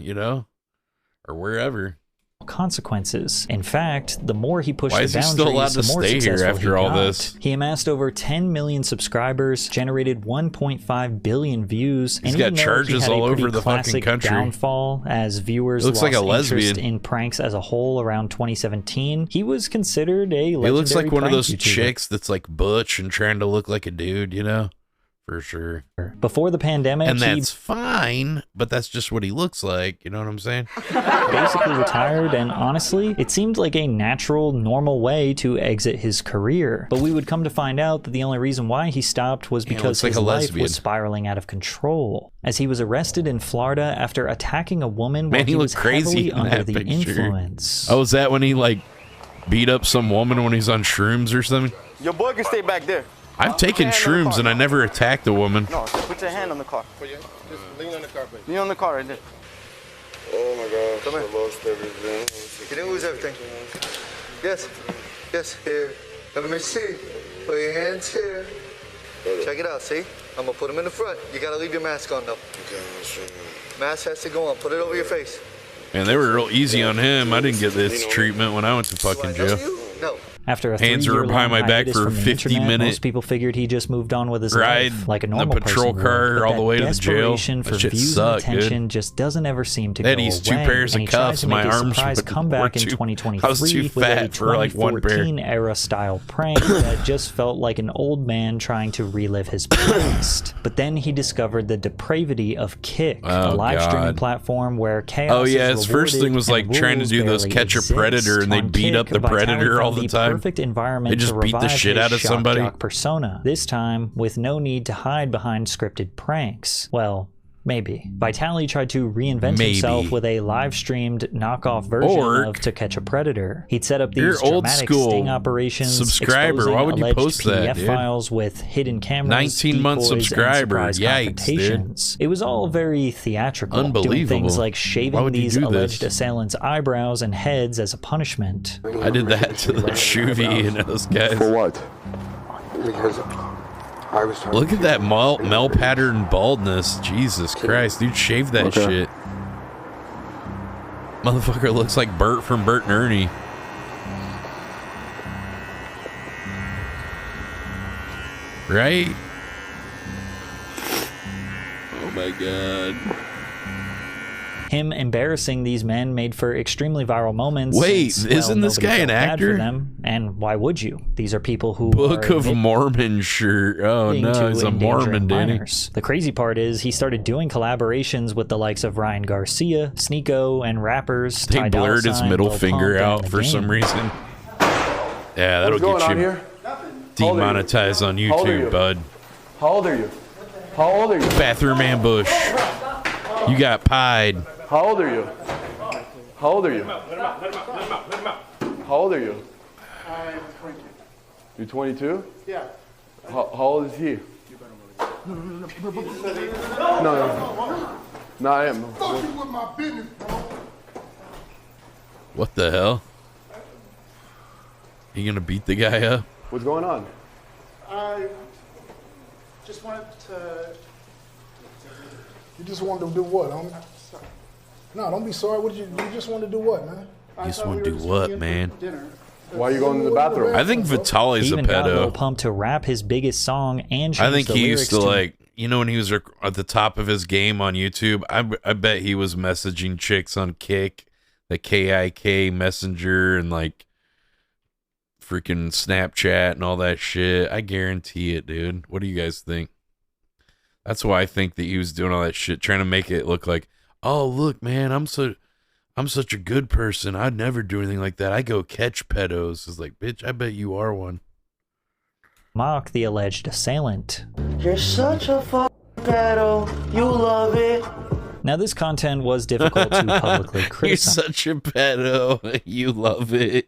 or wherever. Consequences. In fact, the more he pushed Why the is he still allowed boundaries, to the more stay here successful after he all got. this? He amassed over 10 million subscribers, generated 1.5 billion views, He's and got even though charges he had all a pretty over the fucking classic country. downfall as viewers Looks lost like a interest lesbian. in pranks as a whole around 2017. He was considered a legendary He looks like one of prank those YouTuber. chicks that's like butch and trying to look like a dude, for sure. Before the pandemic, And he that's fine, but that's just what he looks like. You know what I'm saying? basically retired, and honestly, it seemed like a natural, normal way to exit his career. But we would come to find out that the only reason why he stopped was because looks like his a life lesbian. was spiraling out of control, as he was arrested in Florida after attacking a woman while Man, he he looked was crazy heavily in under that the picture. influence. Oh, is that when he like beat up some woman when he's on shrooms or something? Your boy can stay back there. I've taken shrooms and I never attacked a woman. No, put your hand on the car. Just lean on the car, please. Lean on the car right there. Oh my gosh, Come here. I lost everything. You didn't lose everything. Yes. Yes, here. Let me see. Put your hands here. Check it out, see? I'm gonna put them in the front. You gotta leave your mask on though. Mask has to go on. Put it over your face. Man, they were real easy on him. I didn't get this treatment when I went to fucking jail. No. After a Hands were behind my back for a 50-minute most people figured he just moved on with his ride life like a in the normal patrol person car would. But all the way that to the jail. desperation That for shit views sucked, and attention dude. just doesn't ever seem to They had go these two away. pairs of and he tried cuffs. to make My his arms surprise were comeback in too- 2023 I was too with a fat for, like, one pair. 2014 era style prank that just felt like an old man trying to relive his past. But then he discovered the depravity of Kick, Oh, a live streaming God. platform where chaos Oh yeah, is his first thing was rewarded like and trying to rules do those barely catch a exist. predator and they On beat up Kick, the Vitali predator all found the time. perfect environment They just to beat the revive shit his out of shock somebody. jock persona, this time with no need to hide behind scripted pranks. Well, maybe. Vitali tried to reinvent Maybe. himself with a live-streamed knockoff version Or- of To Catch a Predator. He'd set up You're these old dramatic school sting operations, subscriber. exposing Why would you alleged post PDF that, dude? files with hidden cameras, 19-month decoys, and subscriber. surprise Yikes, dude. confrontations. It was all very theatrical, doing Unbelievable. things like Why shaving would you these do alleged this? assailants' eyebrows and heads as a punishment. I did that to the Shuvie and those guys. For what? Because I was trying Look to at that Mel pattern baldness. Jesus Christ, dude, shave that Okay. shit. Motherfucker looks like Bert from Bert and Ernie. Right? Oh my god. Him embarrassing these men made for extremely viral moments. Wait, since, isn't this nobody guy an felt bad for actor? them, and why would you? These are people who Book are of Mormon shirt. Oh admitting no, to he's a endangering Mormon, Danny. minors. The crazy part is he started doing collaborations with the likes of Ryan Garcia, Sneeko, and rappers. They Ty Dolla blurred his Sign, middle Lil finger Pump, and out The for Game. some reason. Yeah, that'll What's going get on you here? demonetized on How old are YouTube, you? bud. How old are you? How old are you? Bathroom ambush. You got pied. How old are you? How old are you? How old are you? I'm 20. You're 22? Yeah. How old is he? No. No, I am. Fuck you with my business, bro. What the hell? You gonna beat the guy up? What's going on? I just wanted to. You just wanted to do what, homie? No, don't be sorry. What you just wanted to do what, man? You just want to do what, man? Why are you going to the bathroom? I think Vitali's He a even got Lil pedo. Pump to rap his biggest song and I change think the he used to lyrics like, you know, when he was at the top of his game on YouTube. I bet he was messaging chicks on Kick. the KIK messenger and like freaking Snapchat and all that shit. I guarantee it, dude. What do you guys think? That's why I think that he was doing all that shit, trying to make it look like, oh, look, man, I'm such a good person. I'd never do anything like that. I go catch pedos. It's like, bitch, I bet you are one. Mock the alleged assailant. You're such a pedo. You love it. Now, this content was difficult to publicly criticize. You're such a pedo. You love it.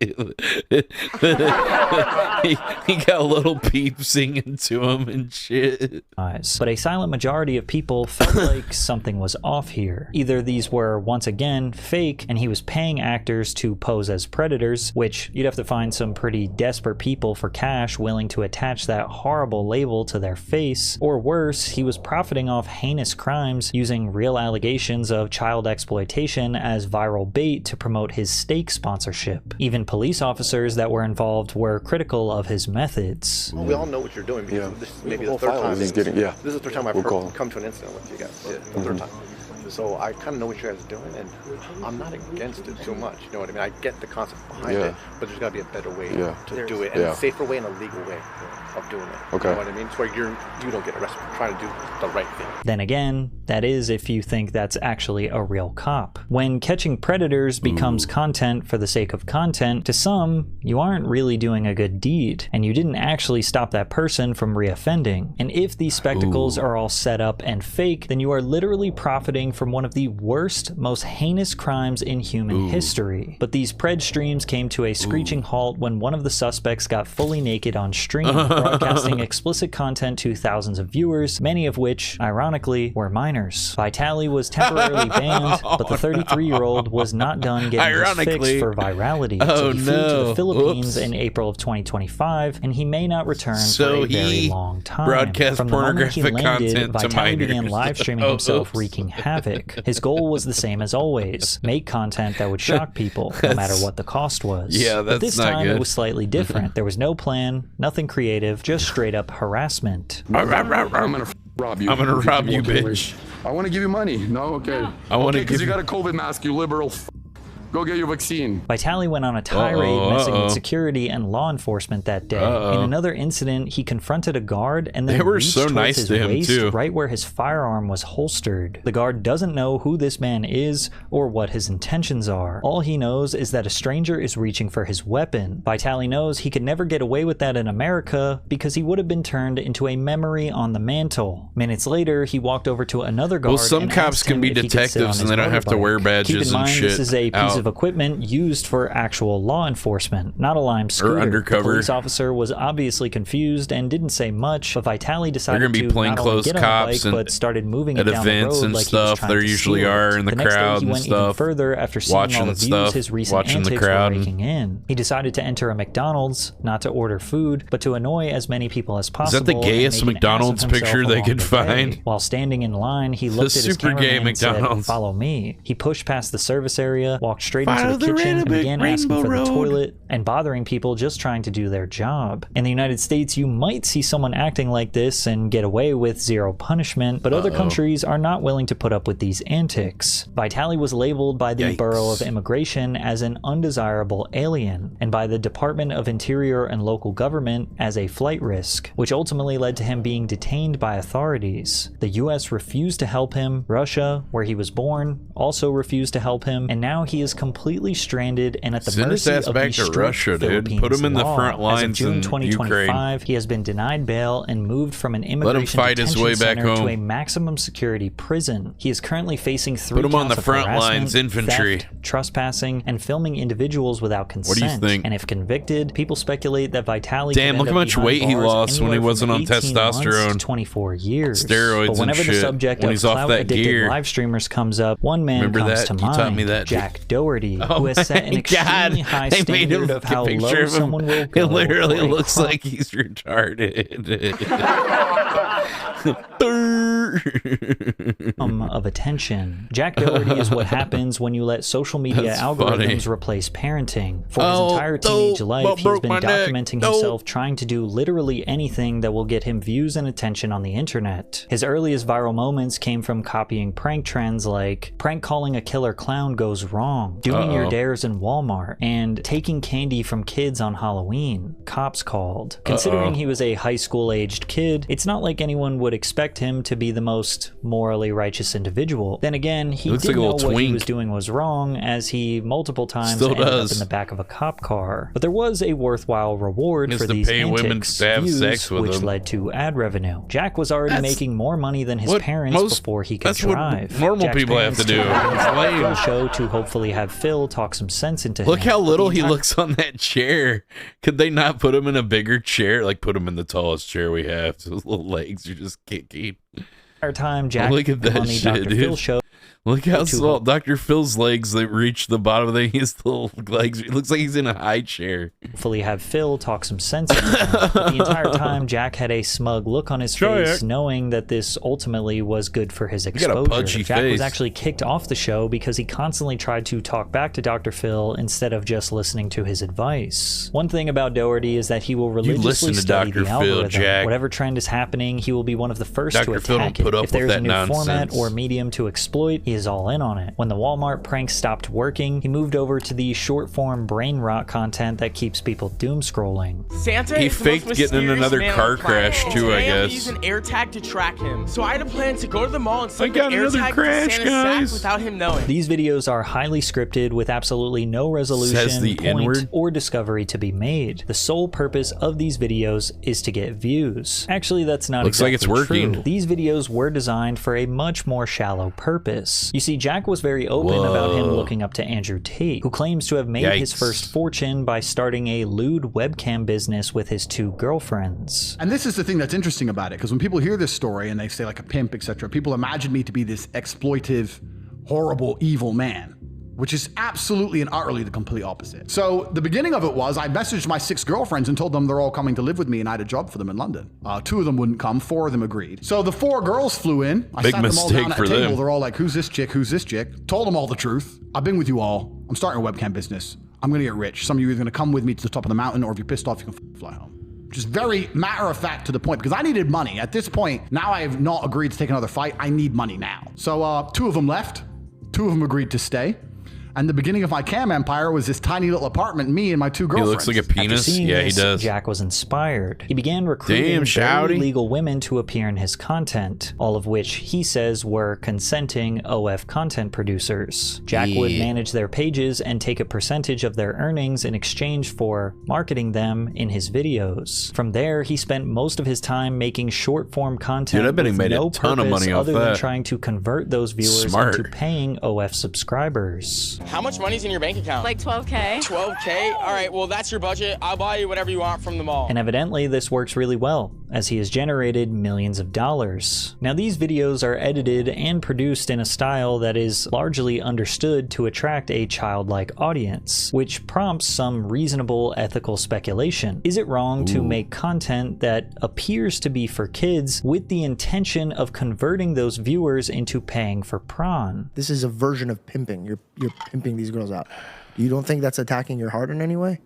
he got a little peep singing to him and shit. But a silent majority of people felt like something was off here. Either these were, once again, fake, and he was paying actors to pose as predators, which you'd have to find some pretty desperate people for cash willing to attach that horrible label to their face, or worse, he was profiting off heinous crimes using real allegations of child exploitation as viral bait to promote his steak sponsorship. Even police officers that were involved were critical of his methods. We all know what you're doing because this is maybe the third time. This is the third time I've come to an incident with you guys. The third time. So I kind of know what you guys are doing, and I'm not against it too much. You know what I mean? I get the concept behind it, but there's got to be a better way to do it, and a safer way and a legal way of doing it. Okay. You know what I mean? It's where you don't get arrested for trying to do the right thing. Then again, that is if you think that's actually a real cop. When catching predators becomes content for the sake of content, to some, you aren't really doing a good deed, and you didn't actually stop that person from reoffending. And if these spectacles are all set up and fake, then you are literally profiting from one of the worst, most heinous crimes in human history. But these pred streams came to a screeching halt when one of the suspects got fully naked on stream, broadcasting explicit content to thousands of viewers, many of which, ironically, were minors. Vitali was temporarily banned, but the 33-year-old was not done getting his fix for virality. So he flew to the Philippines in April of 2025, and he may not return for a very long time. Broadcast From the moment he pornographic landed, content to Vitali minors. began live streaming himself wreaking havoc. His goal was the same as always: make content that would shock people, no matter what the cost was. Yeah, that's but this not time good. it was slightly different. There was no plan, nothing creative, just straight up harassment. I'm gonna rob you. I'm gonna rob you, bitch. I want to give you money. No, okay. I want to because you got a COVID mask, you liberal. Go get your vaccine. Vitali went on a tirade messing with security and law enforcement that day. In another incident, he confronted a guard and then They were reached so towards nice his to him, waist too. right where his firearm was holstered. The guard doesn't know who this man is or what his intentions are. All he knows is that a stranger is reaching for his weapon. Vitali knows he could never get away with that in America because he would have been turned into a memory on the mantle. Minutes later, he walked over to another guard. Well, some and cops asked can him be if he could sit on detectives and his they don't have to motorbike. wear Keep badges in mind, and shit. this is a piece out. of equipment used for actual law enforcement, not a Lime scooter. undercover. The police officer was obviously confused and didn't say much, but Vitali decided They're gonna be to not only plainclothes get on the cops bike, and but started moving at it down the events road and like he was stuff. trying There to usually steal are it. in the The next day, crowd he and went even stuff, further after seeing watching all the and views stuff, his recent watching the antics crowd. were raking in. He decided to enter a McDonald's, not to order food, but to annoy as many people as possible. Is that the gayest and make an ass of McDonald's himself picture they along could the find? way. While standing in line, he looked at his super gay cameraman and said, McDonald's. "Follow me." He pushed past the service area, walked straight Follow into the the kitchen, and began asking Rainbow for the Road. toilet and bothering people just trying to do their job. In the United States, you might see someone acting like this and get away with zero punishment, but other countries are not willing to put up with these antics. Vitali was labeled by the Bureau of Immigration as an undesirable alien, and by the Department of Interior and Local Government as a flight risk, which ultimately led to him being detained by authorities. The US refused to help him. Russia, where he was born, also refused to help him, and now he is completely stranded and at the Send his mercy ass of back the to strict Russia, dude. Philippines Put him in the law. front As of lines June in 2025, he has been denied bail and moved from an immigration fight his detention way back center to home. a maximum security prison. He is currently facing 3 Put him on counts the of front harassment, lines, infantry. theft, trespassing, and filming individuals without consent. What do you think? And if convicted, people speculate that Vitali Damn, could look end how up much behind weight he bars lost when he anywhere wasn't from on 18 months to testosterone. 24 years. Steroids But whenever and the shit. subject When of he's off clout that addicted gear. live streamers comes up, one man Remember comes that? to You mind: taught me that. Jack Doherty, Oh who has set an my extremely God. high They made him standard of take a how picture low of him. someone will go. It literally for a looks crime. like he's retarded. of attention. Jack Doherty is what happens when you let social media algorithms replace parenting. For his entire teenage life, he's been documenting himself trying to do literally anything that will get him views and attention on the internet. His earliest viral moments came from copying prank trends like prank calling a killer clown goes wrong, doing your dares in Walmart, and taking candy from kids on Halloween. Cops called. Considering he was a high school aged kid, it's not like anyone would expect him to be the most morally righteous individual. Then again, he didn't know what he was doing was wrong, as he multiple times ended up in the back of a cop car. But there was a worthwhile reward for these antics views, which led to ad revenue. Jack was already making more money than his parents before he could drive. What normal people have to do. Show to hopefully have Phil talk some sense into him. Look how little he looks on that chair. Could they not put him in a bigger chair? Like put him in the tallest chair we have. So his little legs are just kicking. Time, Jack, look at that shit, Dr. dude. Phil show. Look how small Dr. Phil's legs, they reach the bottom of his little legs. It looks like he's in a high chair. Hopefully have Phil talk some sense into him. The entire time, Jack had a smug look on his face, knowing that this ultimately was good for his exposure. Got a pudgy Jack face. was actually kicked off the show because he constantly tried to talk back to Dr. Phil instead of just listening to his advice. One thing about Doherty is that he will religiously study the algorithm. Jack. Whatever trend is happening, he will be one of the first Dr. to attack Phil don't put it. up If there's with a that new nonsense. format or medium to exploit, he is all in on it. When the Walmart prank stopped working, he moved over to the short-form brain rot content that keeps people doom scrolling. Santa he faked getting in another car crash too, I guess. Use an air tag to track him. So I had a plan to go to the mall and slip I got an air another tag crash, to Santa's guys. sack without him knowing. These videos are highly scripted with absolutely no resolution, point, or discovery to be made. The sole purpose of these videos is to get views. Actually, that's not Looks like exactly it's working. true. These videos were designed for a much more shallow purpose. You see, Jack was very open about him looking up to Andrew Tate, who claims to have made his first fortune by starting a lewd webcam business with his 2 girlfriends. And this is the thing that's interesting about it, because when people hear this story and they say like a pimp, etc., people imagine me to be this exploitive, horrible, evil man, which is absolutely and utterly the complete opposite. So the beginning of it was I messaged my 6 girlfriends and told them they're all coming to live with me, and I had a job for them in London. 2 of them wouldn't come, 4 of them agreed. So the 4 girls flew in. I sat them all down at a table. They're all like, who's this chick? Who's this chick? Told them all the truth. I've been with you all. I'm starting a webcam business. I'm gonna get rich. Some of you are either gonna come with me to the top of the mountain, or if you're pissed off, you can fly home. Just very matter of fact to the point, because I needed money. At this point, now I have not agreed to take another fight. I need money now. So 2 of them left. 2 of them agreed to stay. And the beginning of my cam empire was this tiny little apartment, me and my 2 girlfriends. He looks like a penis. Yeah, he does. Jack was inspired. He began recruiting very legal women to appear in his content, all of which he says were consenting OF content producers. Jack would manage their pages and take a percentage of their earnings in exchange for marketing them in his videos. From there, he spent most of his time making short-form content. Dude, I bet he with made no a ton of money off other than that. trying to convert those viewers into paying OF subscribers. How much money's in your bank account? Like 12K. 12K? All right, well, that's your budget. I'll buy you whatever you want from the mall. And evidently this works really well, as he has generated millions of dollars. Now these videos are edited and produced in a style that is largely understood to attract a childlike audience, which prompts some reasonable ethical speculation. Is it wrong to make content that appears to be for kids with the intention of converting those viewers into paying for prawn? This is a version of pimping. You're pimping these girls out. You don't think that's attacking your heart in any way?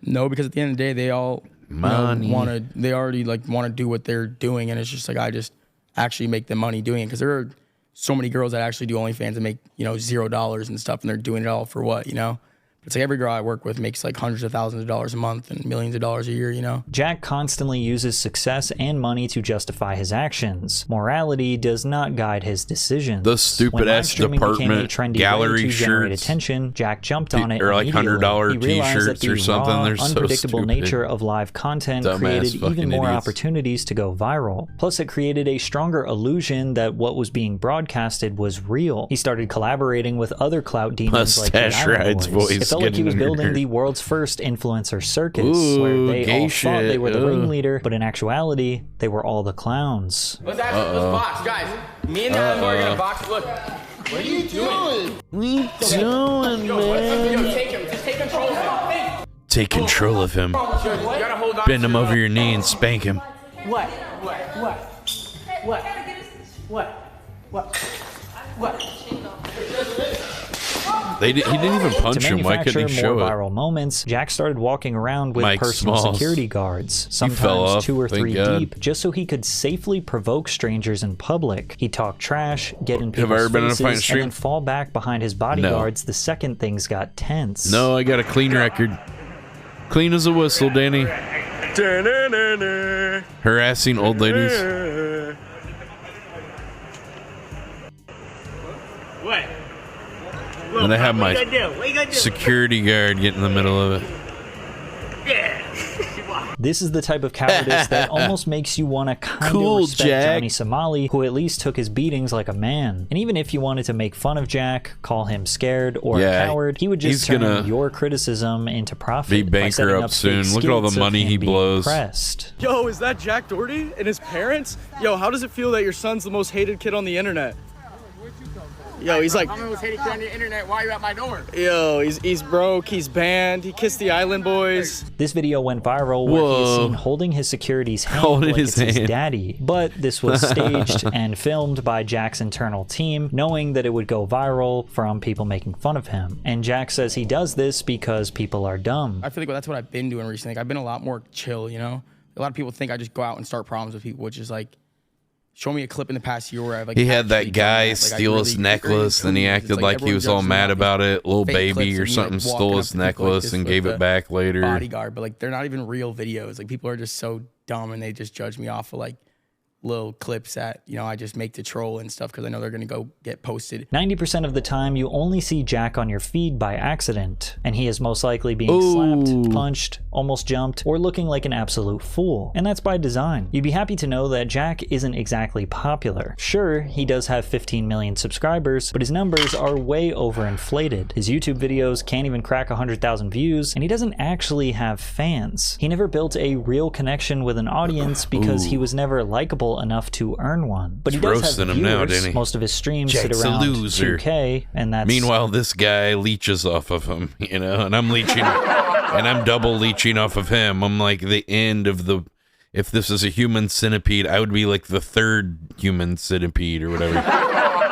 No, because at the end of the day, they all they already like want to do what they're doing, and it's just like I just actually make the money doing it, because there are so many girls that actually do OnlyFans and make $0 and stuff, and they're doing it all for what, It's like every girl I work with makes like hundreds of thousands of dollars a month and millions of dollars a year, Jack constantly uses success and money to justify his actions. Morality does not guide his decisions. The stupid-ass department gallery shirts. Attention, Jack jumped on it or like $100 He realized that t-shirts the or something. raw, They're so unpredictable stupid. nature of live content created even more opportunities to go viral. Plus, it created a stronger illusion that what was being broadcasted was real. He started collaborating with other clout demons like the Island Boys. It felt like he was building the world's first influencer circus, where they all thought they were the ringleader, but in actuality, they were all the clowns. Let's box, guys. Me and Adam are gonna box. Look. What are you doing? What are you doing, man? Take him. Just take control of him. Take control of him. Bend him over your knee and spank him. What? He didn't even punch him. Why couldn't he show more it? viral moments, Jack started walking around with Mike personal Smalls. security guards, He fell sometimes off, 2 or thank 3 God. deep, just so he could safely provoke strangers in public. He'd talk trash, get in Have I ever people's been in a faces, fighting and stream? then fall back behind his bodyguards the second things got tense. No, I got a clean record. Clean as a whistle, Danny. Harassing old ladies. What? And I have my security guard get in the middle of it. This is the type of cowardice that almost makes you want to kind Cool, of respect Jack. Johnny Somali, who at least took his beatings like a man. And even if you wanted to make fun of Jack, call him scared or Yeah, a coward, he would he's just turn gonna your criticism into profit. Be by setting bankrupt up soon. fake Look at all the skits of money him he being blows. oppressed. Yo, is that Jack Doherty and his parents? Yo, how does it feel that your son's the most hated kid on the internet? Yo, he's like, I'm the most hated kid on the internet. Why are you at my door? yo, he's broke, he's banned, he kissed the Island Boys. This video went viral where he is Whoa. seen holding his security's hand Holding like his it's his hand. daddy. But this was staged and filmed by Jack's internal team, knowing that it would go viral from people making fun of him. And Jack says he does this because people are dumb. I feel like that's what I've been doing recently. Like, I've been a lot more chill, you know? A lot of people think I just go out and start problems with people, which is like, show me a clip in the past year where I've like He had actually that guy done that. Like, I steal really- his necklace, and he It's acted like he everyone was all judges me mad off about it. Little fake baby clips or of me, something like, stole walking his up to people like necklace this and with gave the it back later. bodyguard, but like they're not even real videos. Like people are just so dumb and they just judge me off of like little clips that, you know, I just make to troll and stuff because I know they're gonna go get posted. 90% of the time, you only see Jack on your feed by accident, and he is most likely being slapped, punched, almost jumped, or looking like an absolute fool. And that's by design. You'd be happy to know that Jack isn't exactly popular. Sure, he does have 15 million subscribers, but his numbers are way overinflated. His YouTube videos can't even crack 100,000 views, and he doesn't actually have fans. He never built a real connection with an audience because he was never likable enough to earn one. But he He's does roasting have him now, viewers. didn't he? Most of his streams Jack's sit a around loser. 2K, and that's Meanwhile, this guy leeches off of him, you know, and I'm leeching, and I'm double leeching off of him. I'm like the end of the. If this is a human centipede, I would be like the third human centipede or whatever,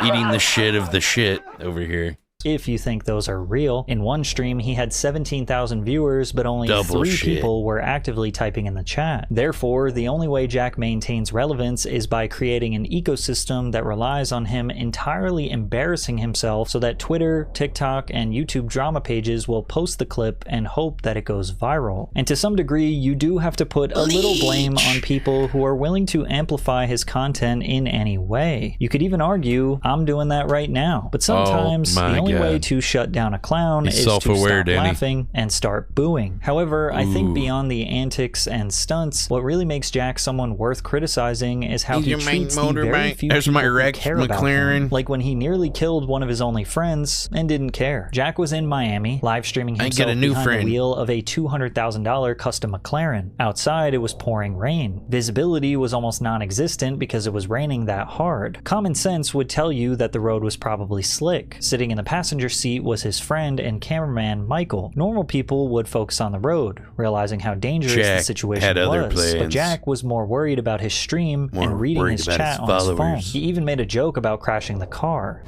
eating the shit of the shit over here. if you think those are real. In one stream, he had 17,000 viewers, but only Double 3 shit. people were actively typing in the chat. Therefore, the only way Jack maintains relevance is by creating an ecosystem that relies on him entirely embarrassing himself so that Twitter, TikTok, and YouTube drama pages will post the clip and hope that it goes viral. And to some degree, you do have to put a little blame on people who are willing to amplify his content in any way. You could even argue, I'm doing that right now. But sometimes the only way to shut down a clown He's is to self-aware, stop Danny. laughing and start booing. However, I think Ooh. beyond the antics and stunts, what really makes Jack someone worth criticizing is how He's he your main treats the very motorbike. few There's my people who Rex care about McLaren. him. Like when he nearly killed one of his only friends and didn't care. Jack was in Miami, live streaming I himself get a new behind friend. the wheel of a $200,000 custom McLaren. Outside, it was pouring rain. Visibility was almost non-existent because it was raining that hard. Common sense would tell you that the road was probably slick. Sitting in the passenger seat was his friend and cameraman Michael. Normal people would focus on the road, realizing how dangerous the Jack situation had other was. But plans. Jack was more worried about his stream More and reading worried his about chat his on his phone. followers. He even made a joke about crashing the car.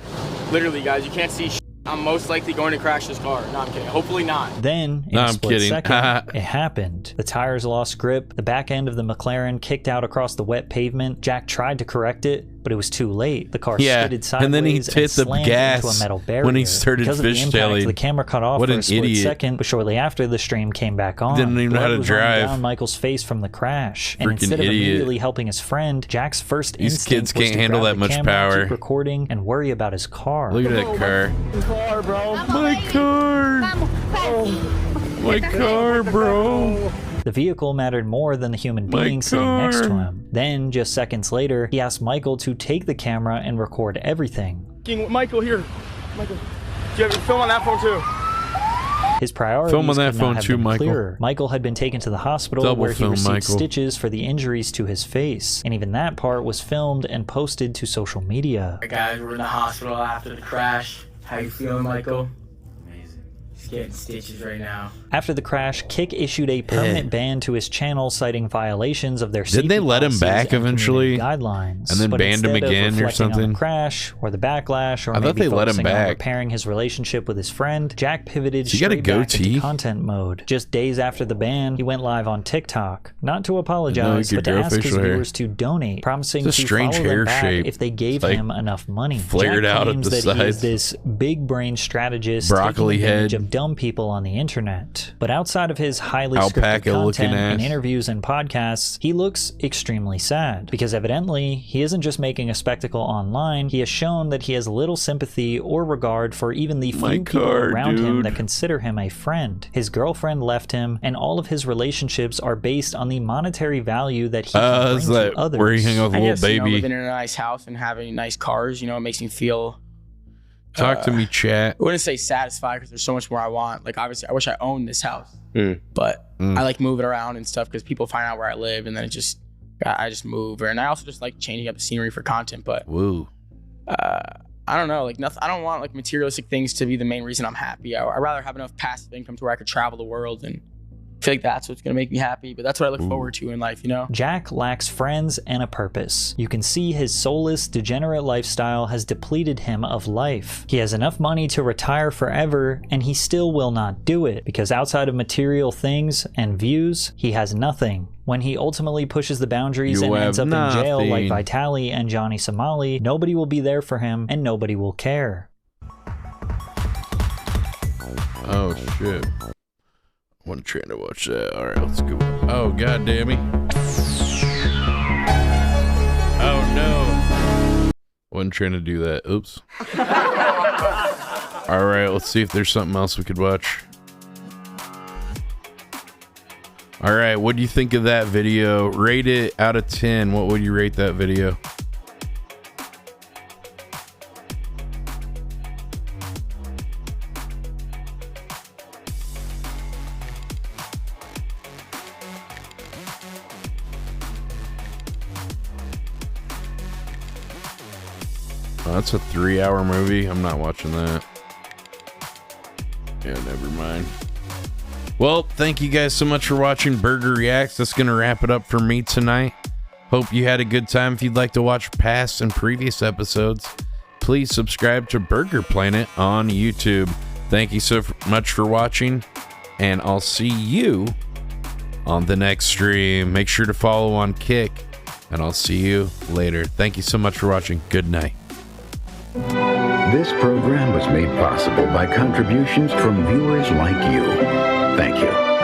Literally, guys, you can't see shit. I'm most likely going to crash this car. No, I'm kidding. Hopefully not. Then, in No, a I'm split kidding. second, it happened. The tires lost grip, the back end of the McLaren kicked out across the wet pavement. Jack tried to correct it, but it was too late. The car skidded sideways and then he hit the slammed gas into a metal barrier. when he started Because of the impact, fishtailing. the camera cut off What for an a split idiot. second, but shortly after, the stream came back on. Didn't even know how Blood to was running drive. down Michael's face from the crash. And Freaking instead of idiot. immediately helping his friend, Jack's first These instinct kids was can't to handle grab that the much camera, power. keep recording, and worry about his car. Look at that car. Car, bro. My car. My car, bro. The vehicle mattered more than the human My being sitting next to car. him. Then, just seconds later, he asked Michael to take the camera and record everything. Michael, here. Michael, do you have your film on that phone too? His priorities Film on that could not phone have too, been Michael. clearer. Michael had been taken to the hospital Double where he film, received Michael. stitches for the injuries to his face. And even that part was filmed and posted to social media. Guys, we're in the hospital after the crash. How you feeling, Michael? getting stitches right now. After the crash, Kick issued a permanent ban to his channel, citing violations of their Didn't they let him back eventually? Guidelines, and then banned him again or something? On the crash or the backlash, or I thought maybe they let him focusing on back. repairing his relationship with his friend, Jack pivoted So you got a straight back goatee? into content mode. Just days after the ban, he went live on TikTok, not to apologize, but to ask his viewers to donate, promising to follow them back if they gave him enough money. Flared Jack out at claims the that he is sides. this big brain strategist Broccoli taking advantage head. of dumb people on the internet. But outside of his highly Alpaca scripted looking content and ass. interviews and podcasts, he looks extremely sad because evidently he isn't just making a spectacle online. He has shown that he has little sympathy or regard for even the few people around him that consider him a friend. His girlfriend left him, and all of his relationships are based on the monetary value that he can bring to others. Where he hung out with a I little guess, you know, baby? living in a nice house and having nice cars, you know, it makes me feel. Talk to me, chat. I wouldn't say satisfied because there's so much more I want. Like, obviously, I wish I owned this house, but I like moving around and stuff because people find out where I live, and then I just move. And I also just like changing up the scenery for content. But I don't know, like nothing. I don't want like materialistic things to be the main reason I'm happy. I'd rather have enough passive income to where I could travel the world, and I feel like that's what's gonna make me happy. But that's what I look forward to in life, you know. Jack lacks friends and a purpose. You can see his soulless, degenerate lifestyle has depleted him of life. He has enough money to retire forever, and he still will not do it, because outside of material things and views, he has nothing. When he ultimately pushes the boundaries and ends up in jail like Vitali and Johnny Somali, nobody will be there for him, and nobody will care. Oh, shit. Wasn't trying to watch that. All right, let's go. Oh, god damn it. Oh, no. Wasn't trying to do that. Oops. All right, let's see if there's something else we could watch. All right, what do you think of that video? Rate it out of 10. What would you rate that video? Oh, that's a 3-hour movie. I'm not watching that. Yeah, never mind. Well, thank you guys so much for watching Burger Reacts. That's going to wrap it up for me tonight. Hope you had a good time. If you'd like to watch past and previous episodes, please subscribe to Burger Planet on YouTube. Thank you so much for watching, and I'll see you on the next stream. Make sure to follow on Kick, and I'll see you later. Thank you so much for watching. Good night. This program was made possible by contributions from viewers like you. Thank you.